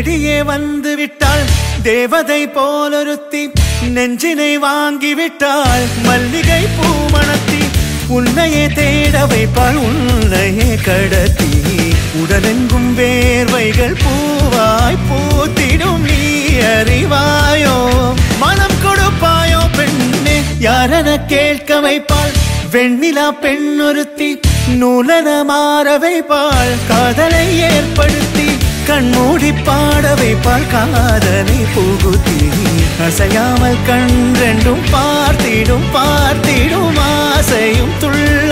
S7: தேடியே வந்து விட்டாள் தேவதை போலொருத்தி நெஞ்சினை வாங்கி விட்டாள் மல்லிகை பூமணத்தி உன்னையே தேட வைப்பாள் உன்னையே கடத்தி உடலெங்கும் வேர்வைகள் பூவாய் பூத்திடும் நீ அறிவாயோ மனம் கொடுப்பாயோ பெண்ணே யாரென கேட்க வைப்பாள் வெண்ணிலா பெண்ணொருத்தி நூலன மாற வைப்பாள் காதலை ஏற்படுத்தி கண்மூடி பாட வைப்பாள் காதலை புகுத்தி அசையாமல் கண் ரெண்டும் பார்த்திடும் பார்த்திடும் ஆசையும் துள்ள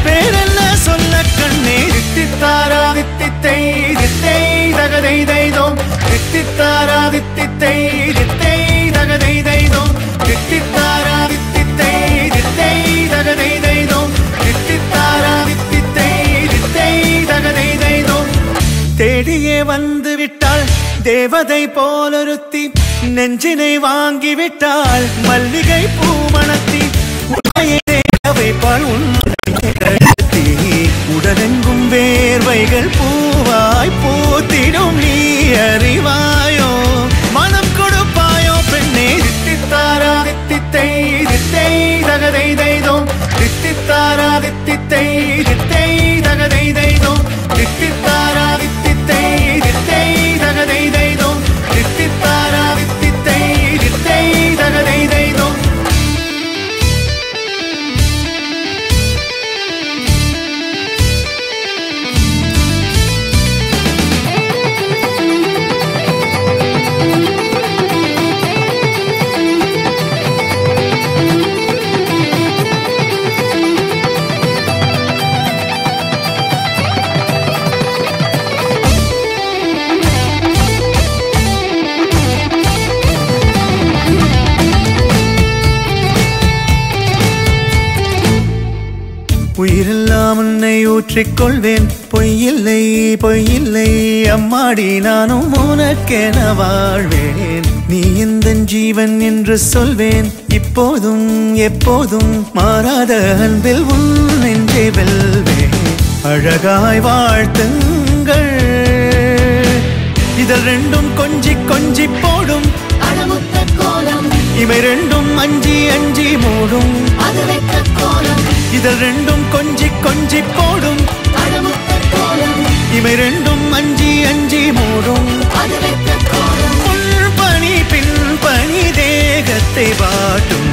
S7: பேரெல்ல சொல்ல கண்ணே தித்தித்தாரா தித்தித்தை தித்தை தகதை தைதோம் தித்தித்தாரா தித்தித்தை தித்தை தகதை தைதோம் தித்தித்தாரா தித்தித்தை தித்தை தகதை தைதோம் தித்தித்தாரா தித்தித்தை தித்தை தகதை தைதோம் தேடியே வந்து விட்டாள் தேவதை போலொருத்தி நெஞ்சினை வாங்கி விட்டாள் மல்லிகை பூமணத்தி உன்னையே தேட வைப்பாள் உன்னையே கடத்தி உடலெங்கும் வேர்வைகள் பூவாய் பூத்திடும் நீ அறிவாயோ மனம் கொடுப்பாயோ பெண்ணே தித்தித்தாரா தித்தித்தை தித்தை தகதை தைதோம் தித்தித்தாரா தித்தித்தை தித்தை தகதை தைதோம் தித்தித்தாரா தித்தித்தை தித்தை தகதை தைதோம் தித்தித்தாரா தித்தித்தை தித்தை தகதை தைதோம் உயிரெல்லாம் உன்னை ஊற்றிக்கொள்வேன் பொய்யில்லை பொய்யில்லை அம்மாடி நானும் உனக்கென வாழ்வேன் நீ இந்த ஜீவன் என்று சொல்வேன் இப்போதும் எப்போதும் மாறாத அன்பில் உன் நெஞ்சை வெல்வேன் அழகாய் வாழ்த்துங்கள் இதழ் ரெண்டும் கொஞ்சி கொஞ்சி போடும் இவை ரெண்டும் அஞ்சி அஞ்சி மூடும் இதழ் ரெண்டும் கொஞ்சி கொஞ்சி போடும் இவை ரெண்டும் அஞ்சி அஞ்சி மூடும் பணி பின் பணி தேகத்தை வாட்டும்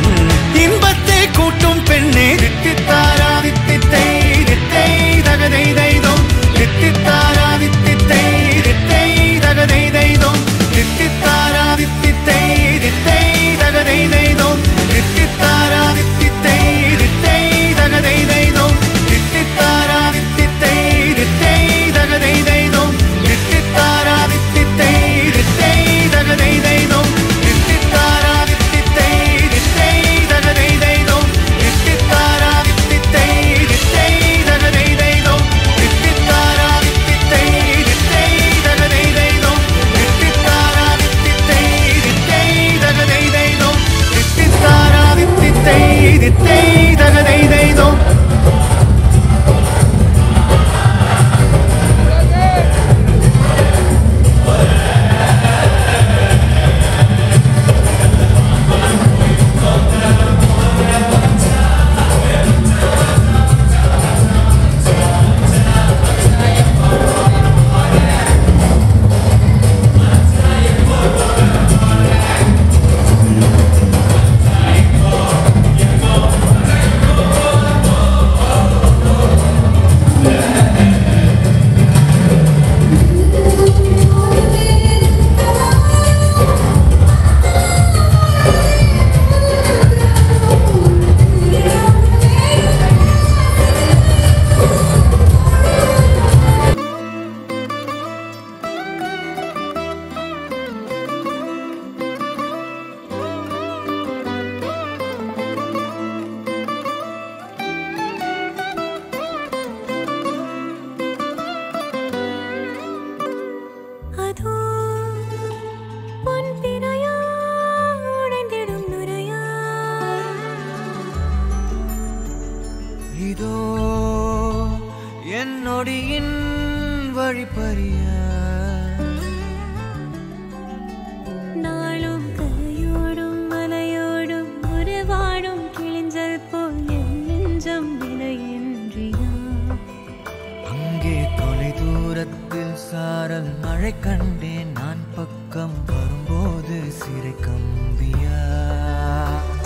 S7: இன்பத்தை கூட்டும் பெண்ணே தித்தித்தாரா தித்தித்தை தித்தை தகதை தைதோம் தித்தித்தாரா தித்தித்தை தித்தை தகதை தைதோம் தித்தித்தாரா தித்தித்தை தித்தை தகதை தைதோம் தித்தித்தாரா தித்தித்தை தித்தை தகதை தைதோம் தித்தித்தாரா தித்தித்தை தித்தை தகதை தைதோம் தித்தித்தாரா தித்தித்தை தித்தை
S1: சாரல் மழை கண்டேன் நான் பக்கம் வரும்போது சிறை கம்பியா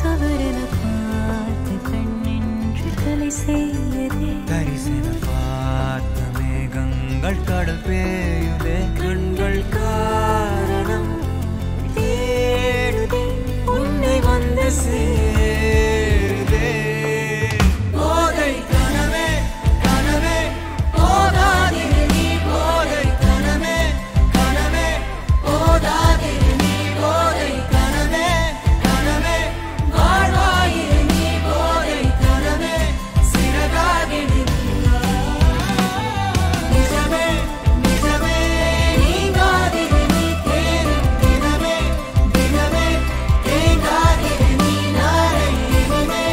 S2: தவறென பார்த்து கண்ணென்று தலை செய்யதே
S1: தரிசன பார்த்த மேகங்கள் கடல் பேயுதே கண்கள் காரணம் தேடுதே உன்னை வந்து சேருதே போதை கனவே கனவே போதாதிரு நீ போதை கனவே கனவே போதாதிரு நீ போதை கனவே கனவே வாழ்வாயிரு நீ போதை கனவே சிறகாகிடு நிஜமே நிஜமே நீங்காதிரு நீ தேடும் தினமே தினமே தேங்காதிரு நீ நாளை இனிமே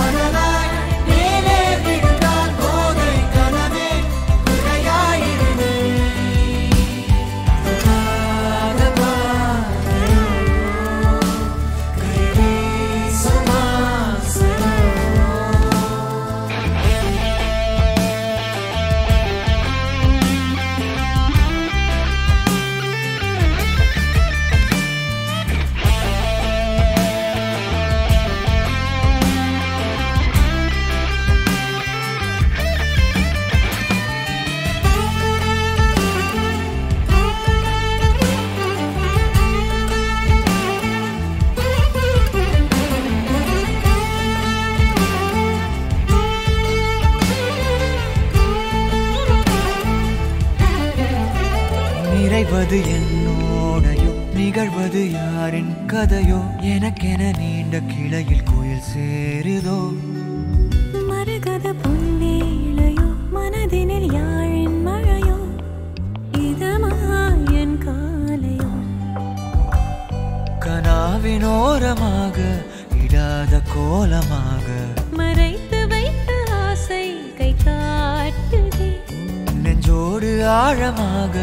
S1: அனலாய் மேலே விழுந்தால் போதை கனவே குறையாயிரு காதமா கைவி சுமாசனோ நிறைவது என்னோடையோ நிகழ்வது யாரின் கதையோ எனக்கென நீண்ட கிளையில் கோயில் சேருதோ
S2: மரகத பொன்வேளையோ மனதினில் யாழின் மழையோ இதமாயன் காலையோ
S1: கனாவினோரமாக இடாத கோலமாக
S2: மறைத்து வைத்த ஆசை கை காட்டுதே
S1: நெஞ்சோடு ஆழமாக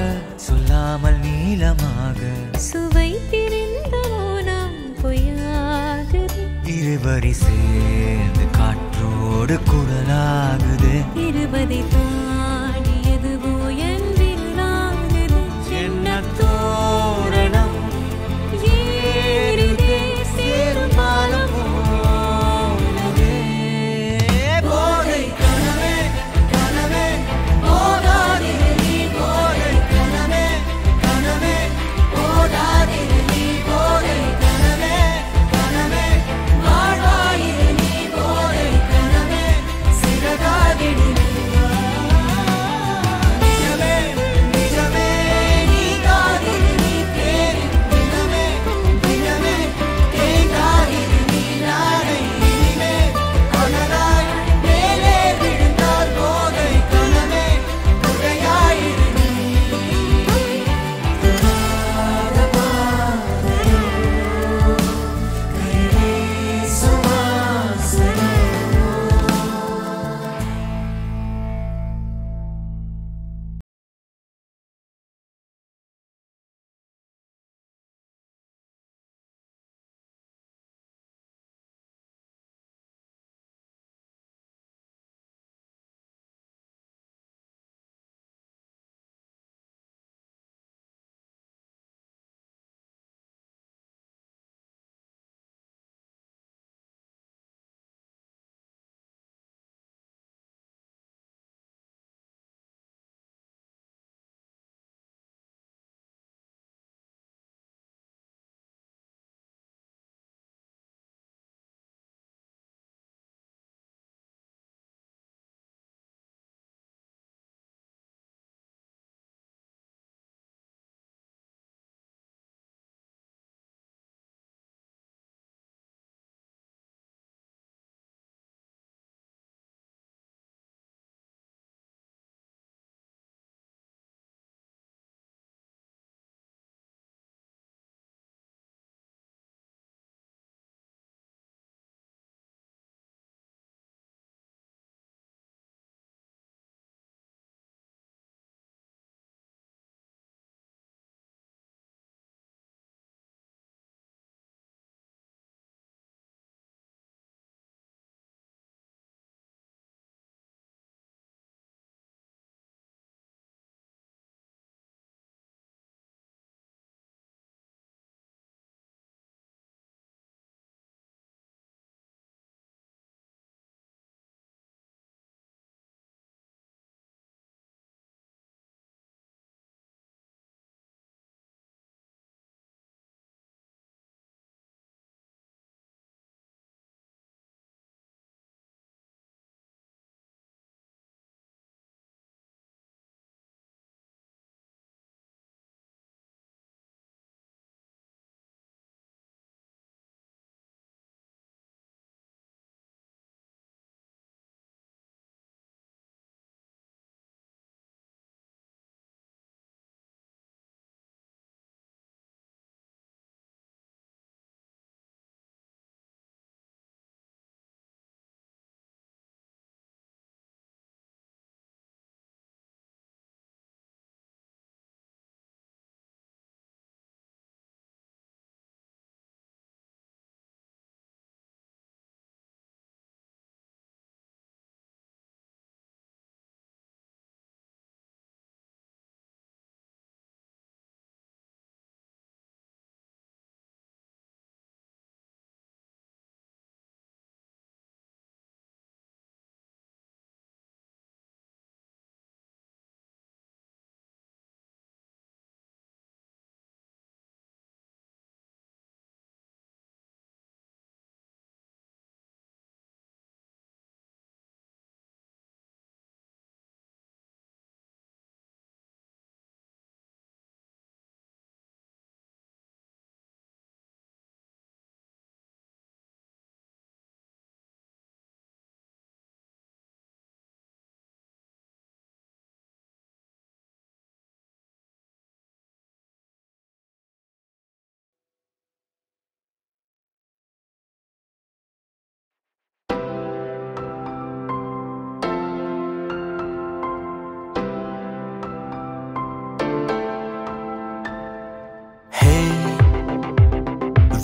S1: சொல்லாமல் நீளமாக
S2: சுவைத்திருந்த மௌனம் பொய்யாகுதே
S1: இருவரி சேர்ந்து காற்றோடு குரலாகுது
S2: இருபதை தாண்டியதுவோ என்றில்லாகுது
S1: என்ன தோரணம்
S2: ஏறுதே சேரும் பாலம்
S1: போலவே போதை கனவே கனவே போதாதிரு நீ போதை கனவே கனவே போதாதிரு நீ போதை கனவே கனவே வாழ்வாயிரு நீ போதை கனவே சிறகாகிடு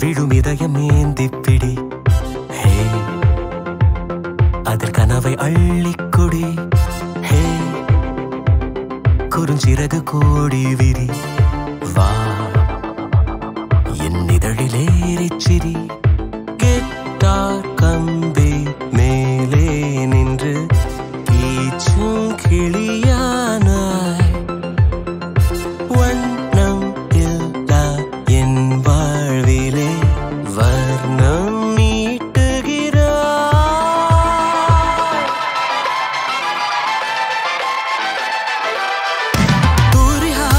S5: விழும் இதயம் ஏந்திப்பிடி ஹே அதில் கனவை அள்ளிக்குடி ஹே குறுஞ்சிறகு கோடி விரி வா என் இதழிலேறிச்சிரி கெட்டார் கம்பி மேலே நின்று கீச்சும் கிளியானாய் வண்ணம் இல்லா என் வாழ்விலே வர்ணம் மீட்டுகிறாய் தூரிகா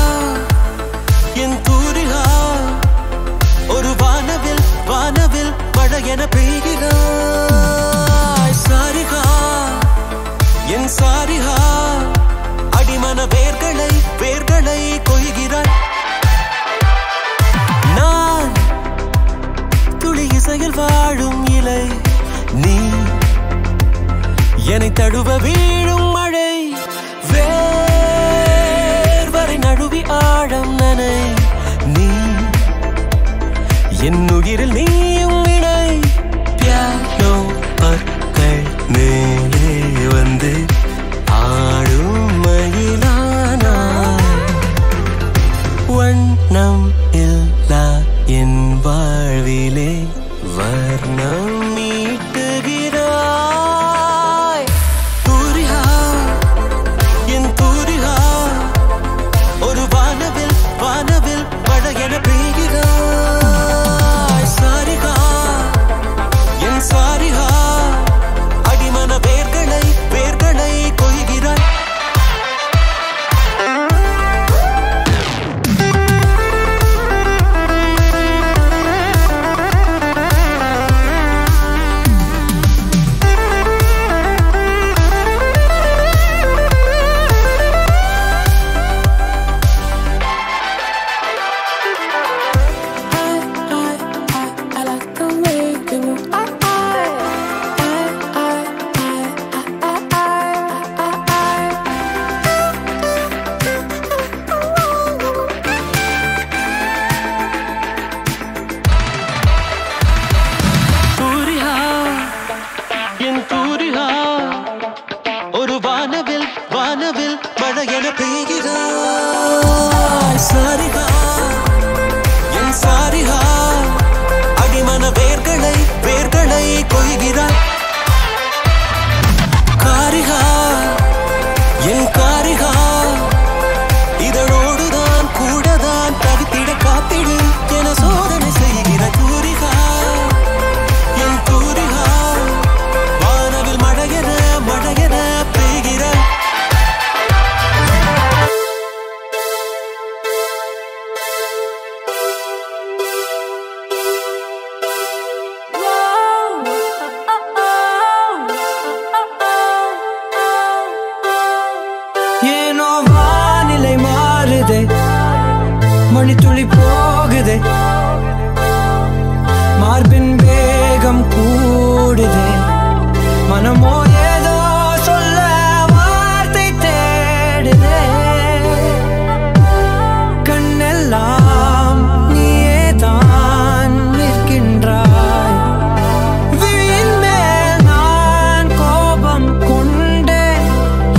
S5: என் தூரிகா ஒரு வானவில் வானவில் மழை என பெய்கிறாய் சாரிகா என் சாரிகா அடிமன வேர்களை வேர்களை கொய்கிறாய் நான் துளி இசையில் வாழும் இலை நீ என்னை தழுவ வீழும் மழை வேர்வரை நழுவி ஆழம் நனை நீ என் உயிரில் நீயும் இணை பியானோ பற்கள் மேலே வந்து ஆடும் மயிலானாய் வண்ணம் இல்லா என் வாழ்விலே வர்ணம் மீட்டுகிறாய் தூரிகா என் தூரிகா ஒரு வானவில் வானவில் மழை என பெய்கிறாய் சாரிகா என் சாரிகா அடிமன வேர்களை வேர்களை கொய்கிறாய் தூரிகா என் தூரிகா ஒரு வானவில் வானவில் மழை என பெய்கிறாய் சாரிகா என் சாரிகா அடிமன வேர்களை வேர்களை கொய்கிறாய் காரிகா என் காரிகா இதழோடுதான் கூடதான் தவித்திட காத்திடு என சோதனை செய்கிற தூரிகா என் தூரிகா வானவில் மழையென மழையென பெய்கிறாய்
S8: ஏனோ வானிலை மாறுதே மணித்துளி போகுதே மார்பின் வேகம் கூடுதே மனமோ ஏதோ சொல்ல வார்த்தை தேடுதே கண்ணெல்லாம் நீயேதான் நிற்கின்றாய் விழியின் மேல் நான் கோபம் கொண்டேன்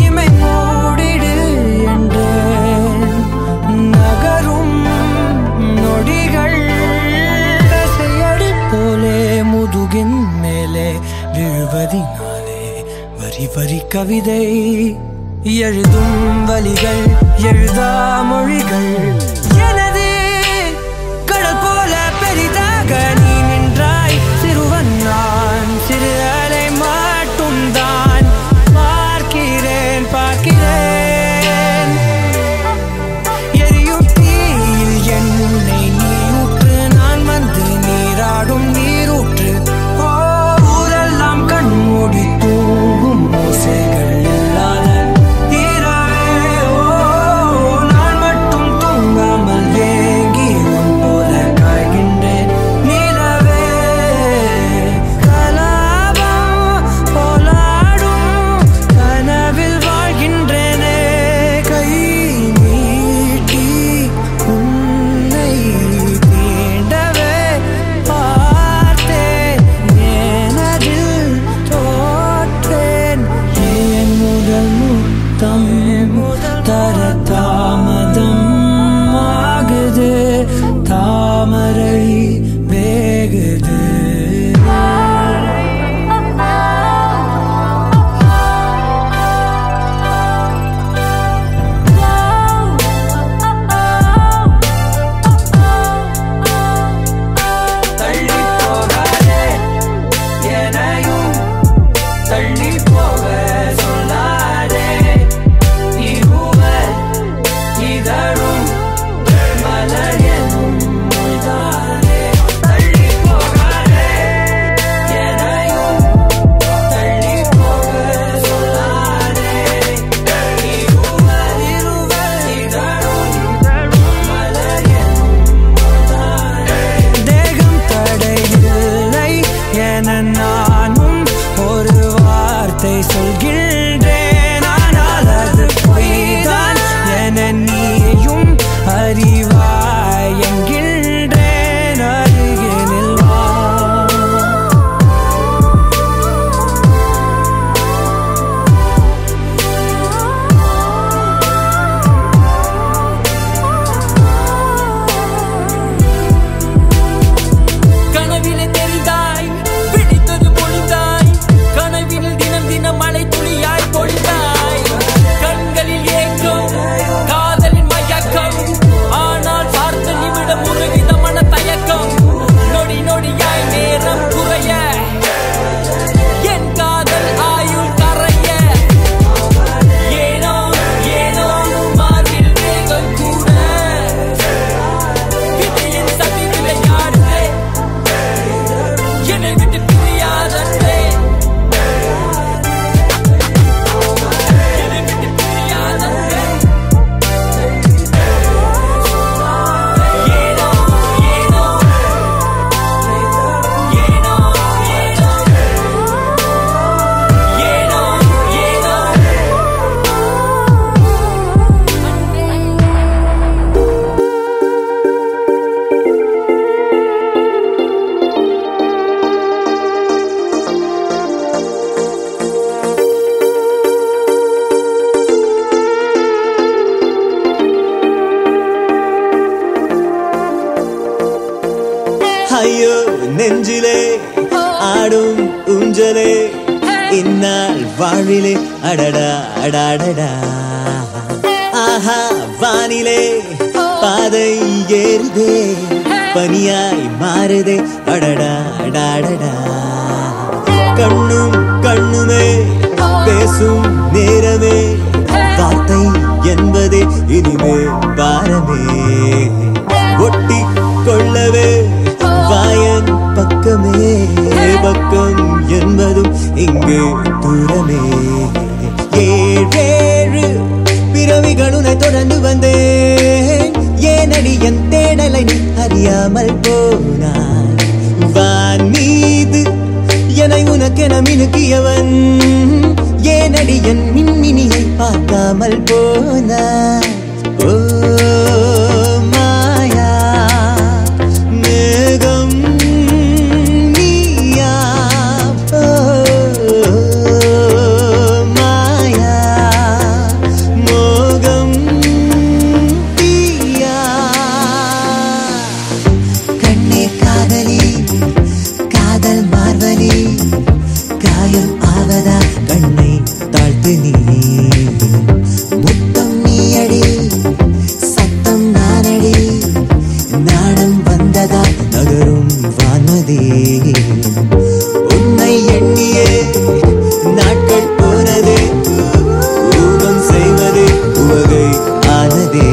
S8: இமை மூடிடு என்றேன் நகரும் நொடிகள் தசையடி போலே முதுகின் மேலே விழுவதினாலே வரி வரி கவிதை எழுதும் வலிகள் எழுதா மொழிகள் எனது கடல் போல பெரிதாக நீ நின்றாய் சிறுவன் நான் சிறு அலை மட்டும் தான் பார்க்கிறேன் பார்க்கிறேன் எரியும் தீயில் என்னை நீ ஊற்று நான் வந்து நீராடும் நீரூற்று ஓ ஊரெல்லாம் கண்மூடி தூங்கும் ஓசைகள் இல்லாத இரவே ஓ நான் மட்டும் தூங்காமல் ஏங்கி உன் போல காய்கின்றேன் நீல
S6: நேரம் குறைய என் காதல் ஆயுள் கரைய ஏனோ ஏனோ மார்பில் வேகம் கூட விதியின் சதி விளையாடுதே என்னை விட்டு பிரியாதே என்னை விட்டு பிரியாதே ஏனோ ஏனோ ஏனோ ஏனோ ஏனோ
S5: ஐயோ நெஞ்சிலே ஆடும் ஊஞ்சலே இந்நாள் வாழிலே அடடா அடாடடா ஆஹா வானிலே பாதை ஏறுதே பனியாய் மாறுதே அடடா அடாடடா கண்ணும் கண்ணுமே பேசும் நேரமே வார்த்தை என்பதே இனிமே பாரமே ஒட்டி கொள்ளவே வாயன் பக்கமே பக்கம் என்பதும் இங்கே தூரமே ஏழேழு பிறவிகளுனை தொடர்ந்து வந்தேன் ஏனடி என் தேடலை நீ அறியாமல் போனாய் வான் மீது என்னை உனக்கென மினுக்கியவன் ஏனடி என் மின்மினியை பார்க்காமல் போனாய் ஓ மாயா மேகம் நீயா ஓ மாயா மோகம் தீயா கண்ணே காதலி காதல் மார்வலி காயம் ஆவதா கண்ணை தாழ்த்து நீ முத்தம் நீயடி சத்தம் நானடி நாணம் வந்ததா நகரும் வான்மதி உன்னை எண்ணியே நாட்கள் போனதே ஊகம் செய்வதே உவகை ஆனதே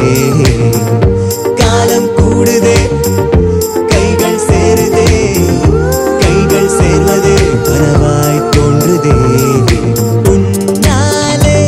S5: காலம் கூடுதே கைகள் சேருதே கைகள் சேர்வதே பரவாய் தோன்றுதே உன்னாலே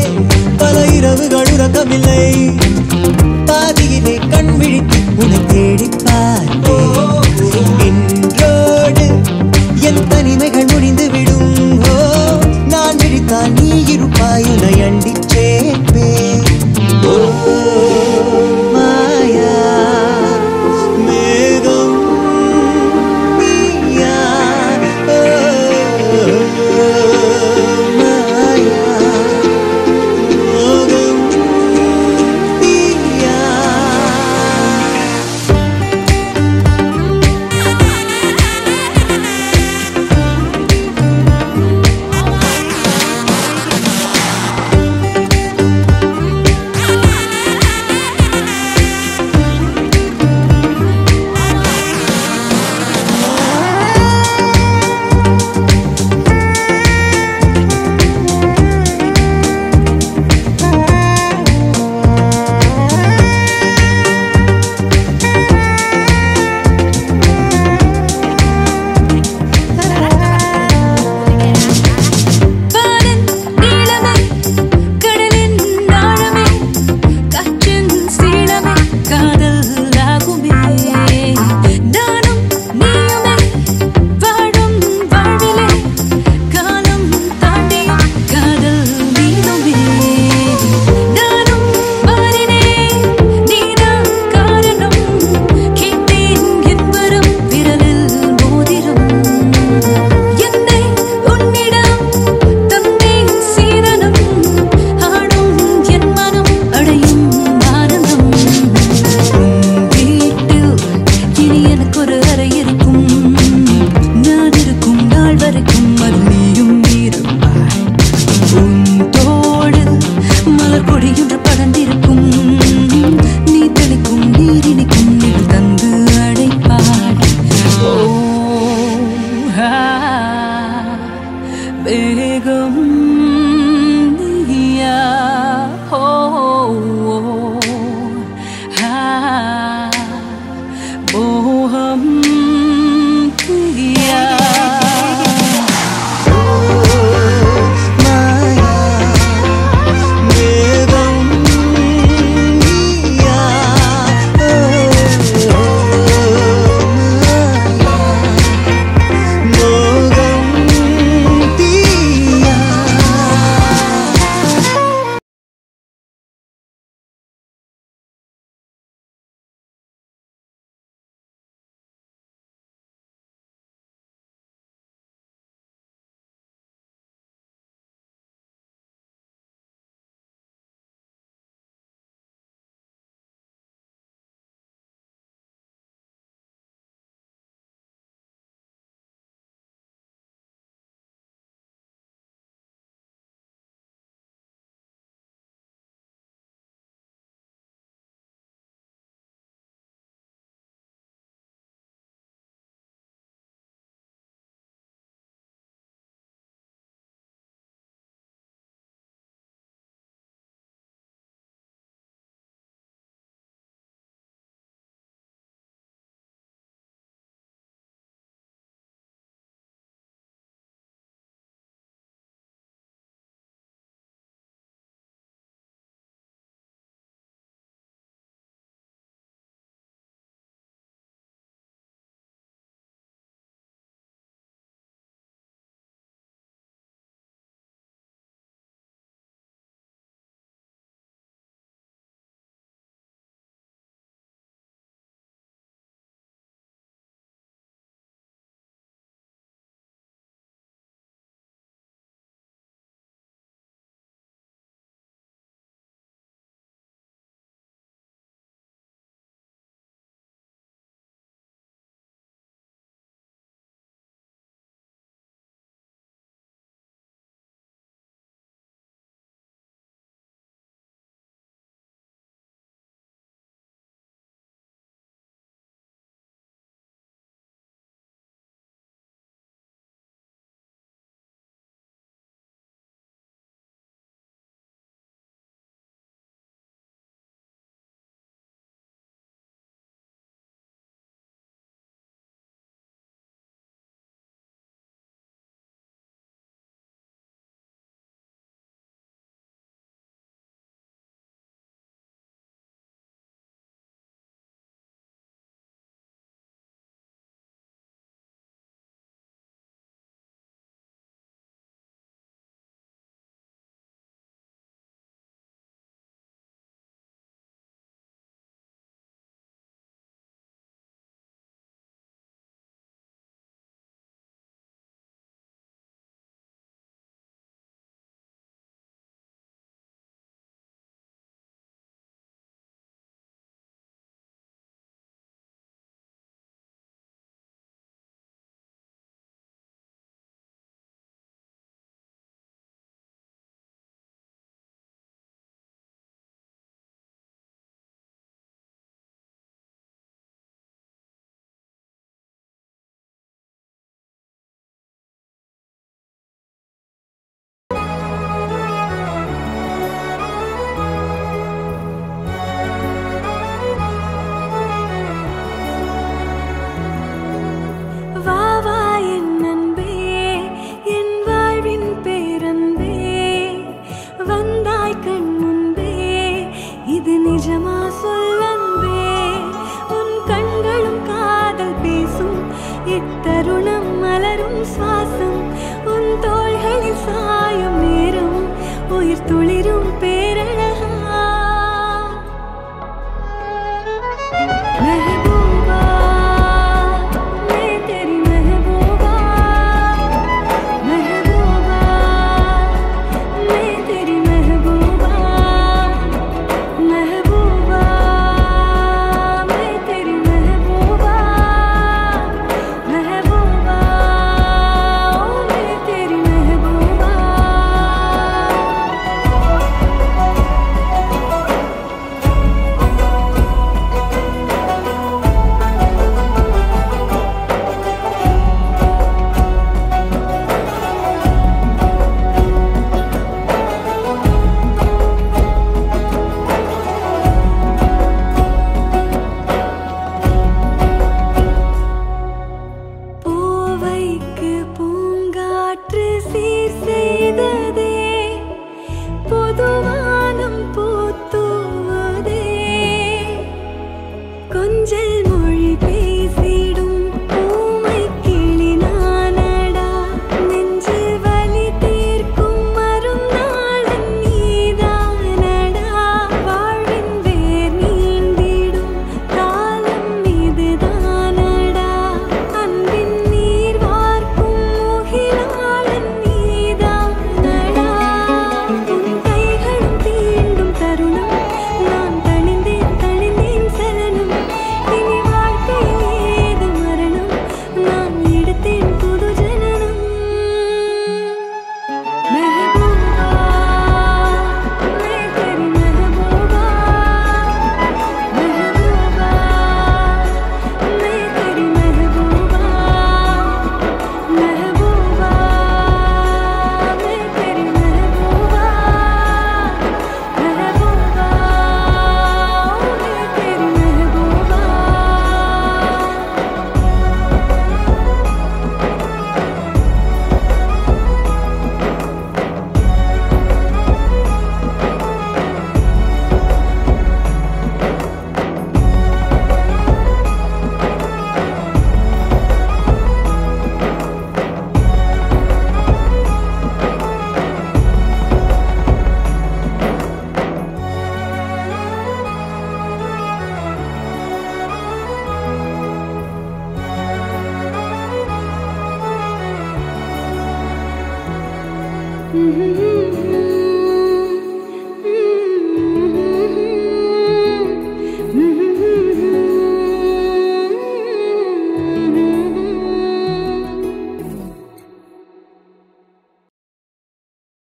S2: Mm-hmm.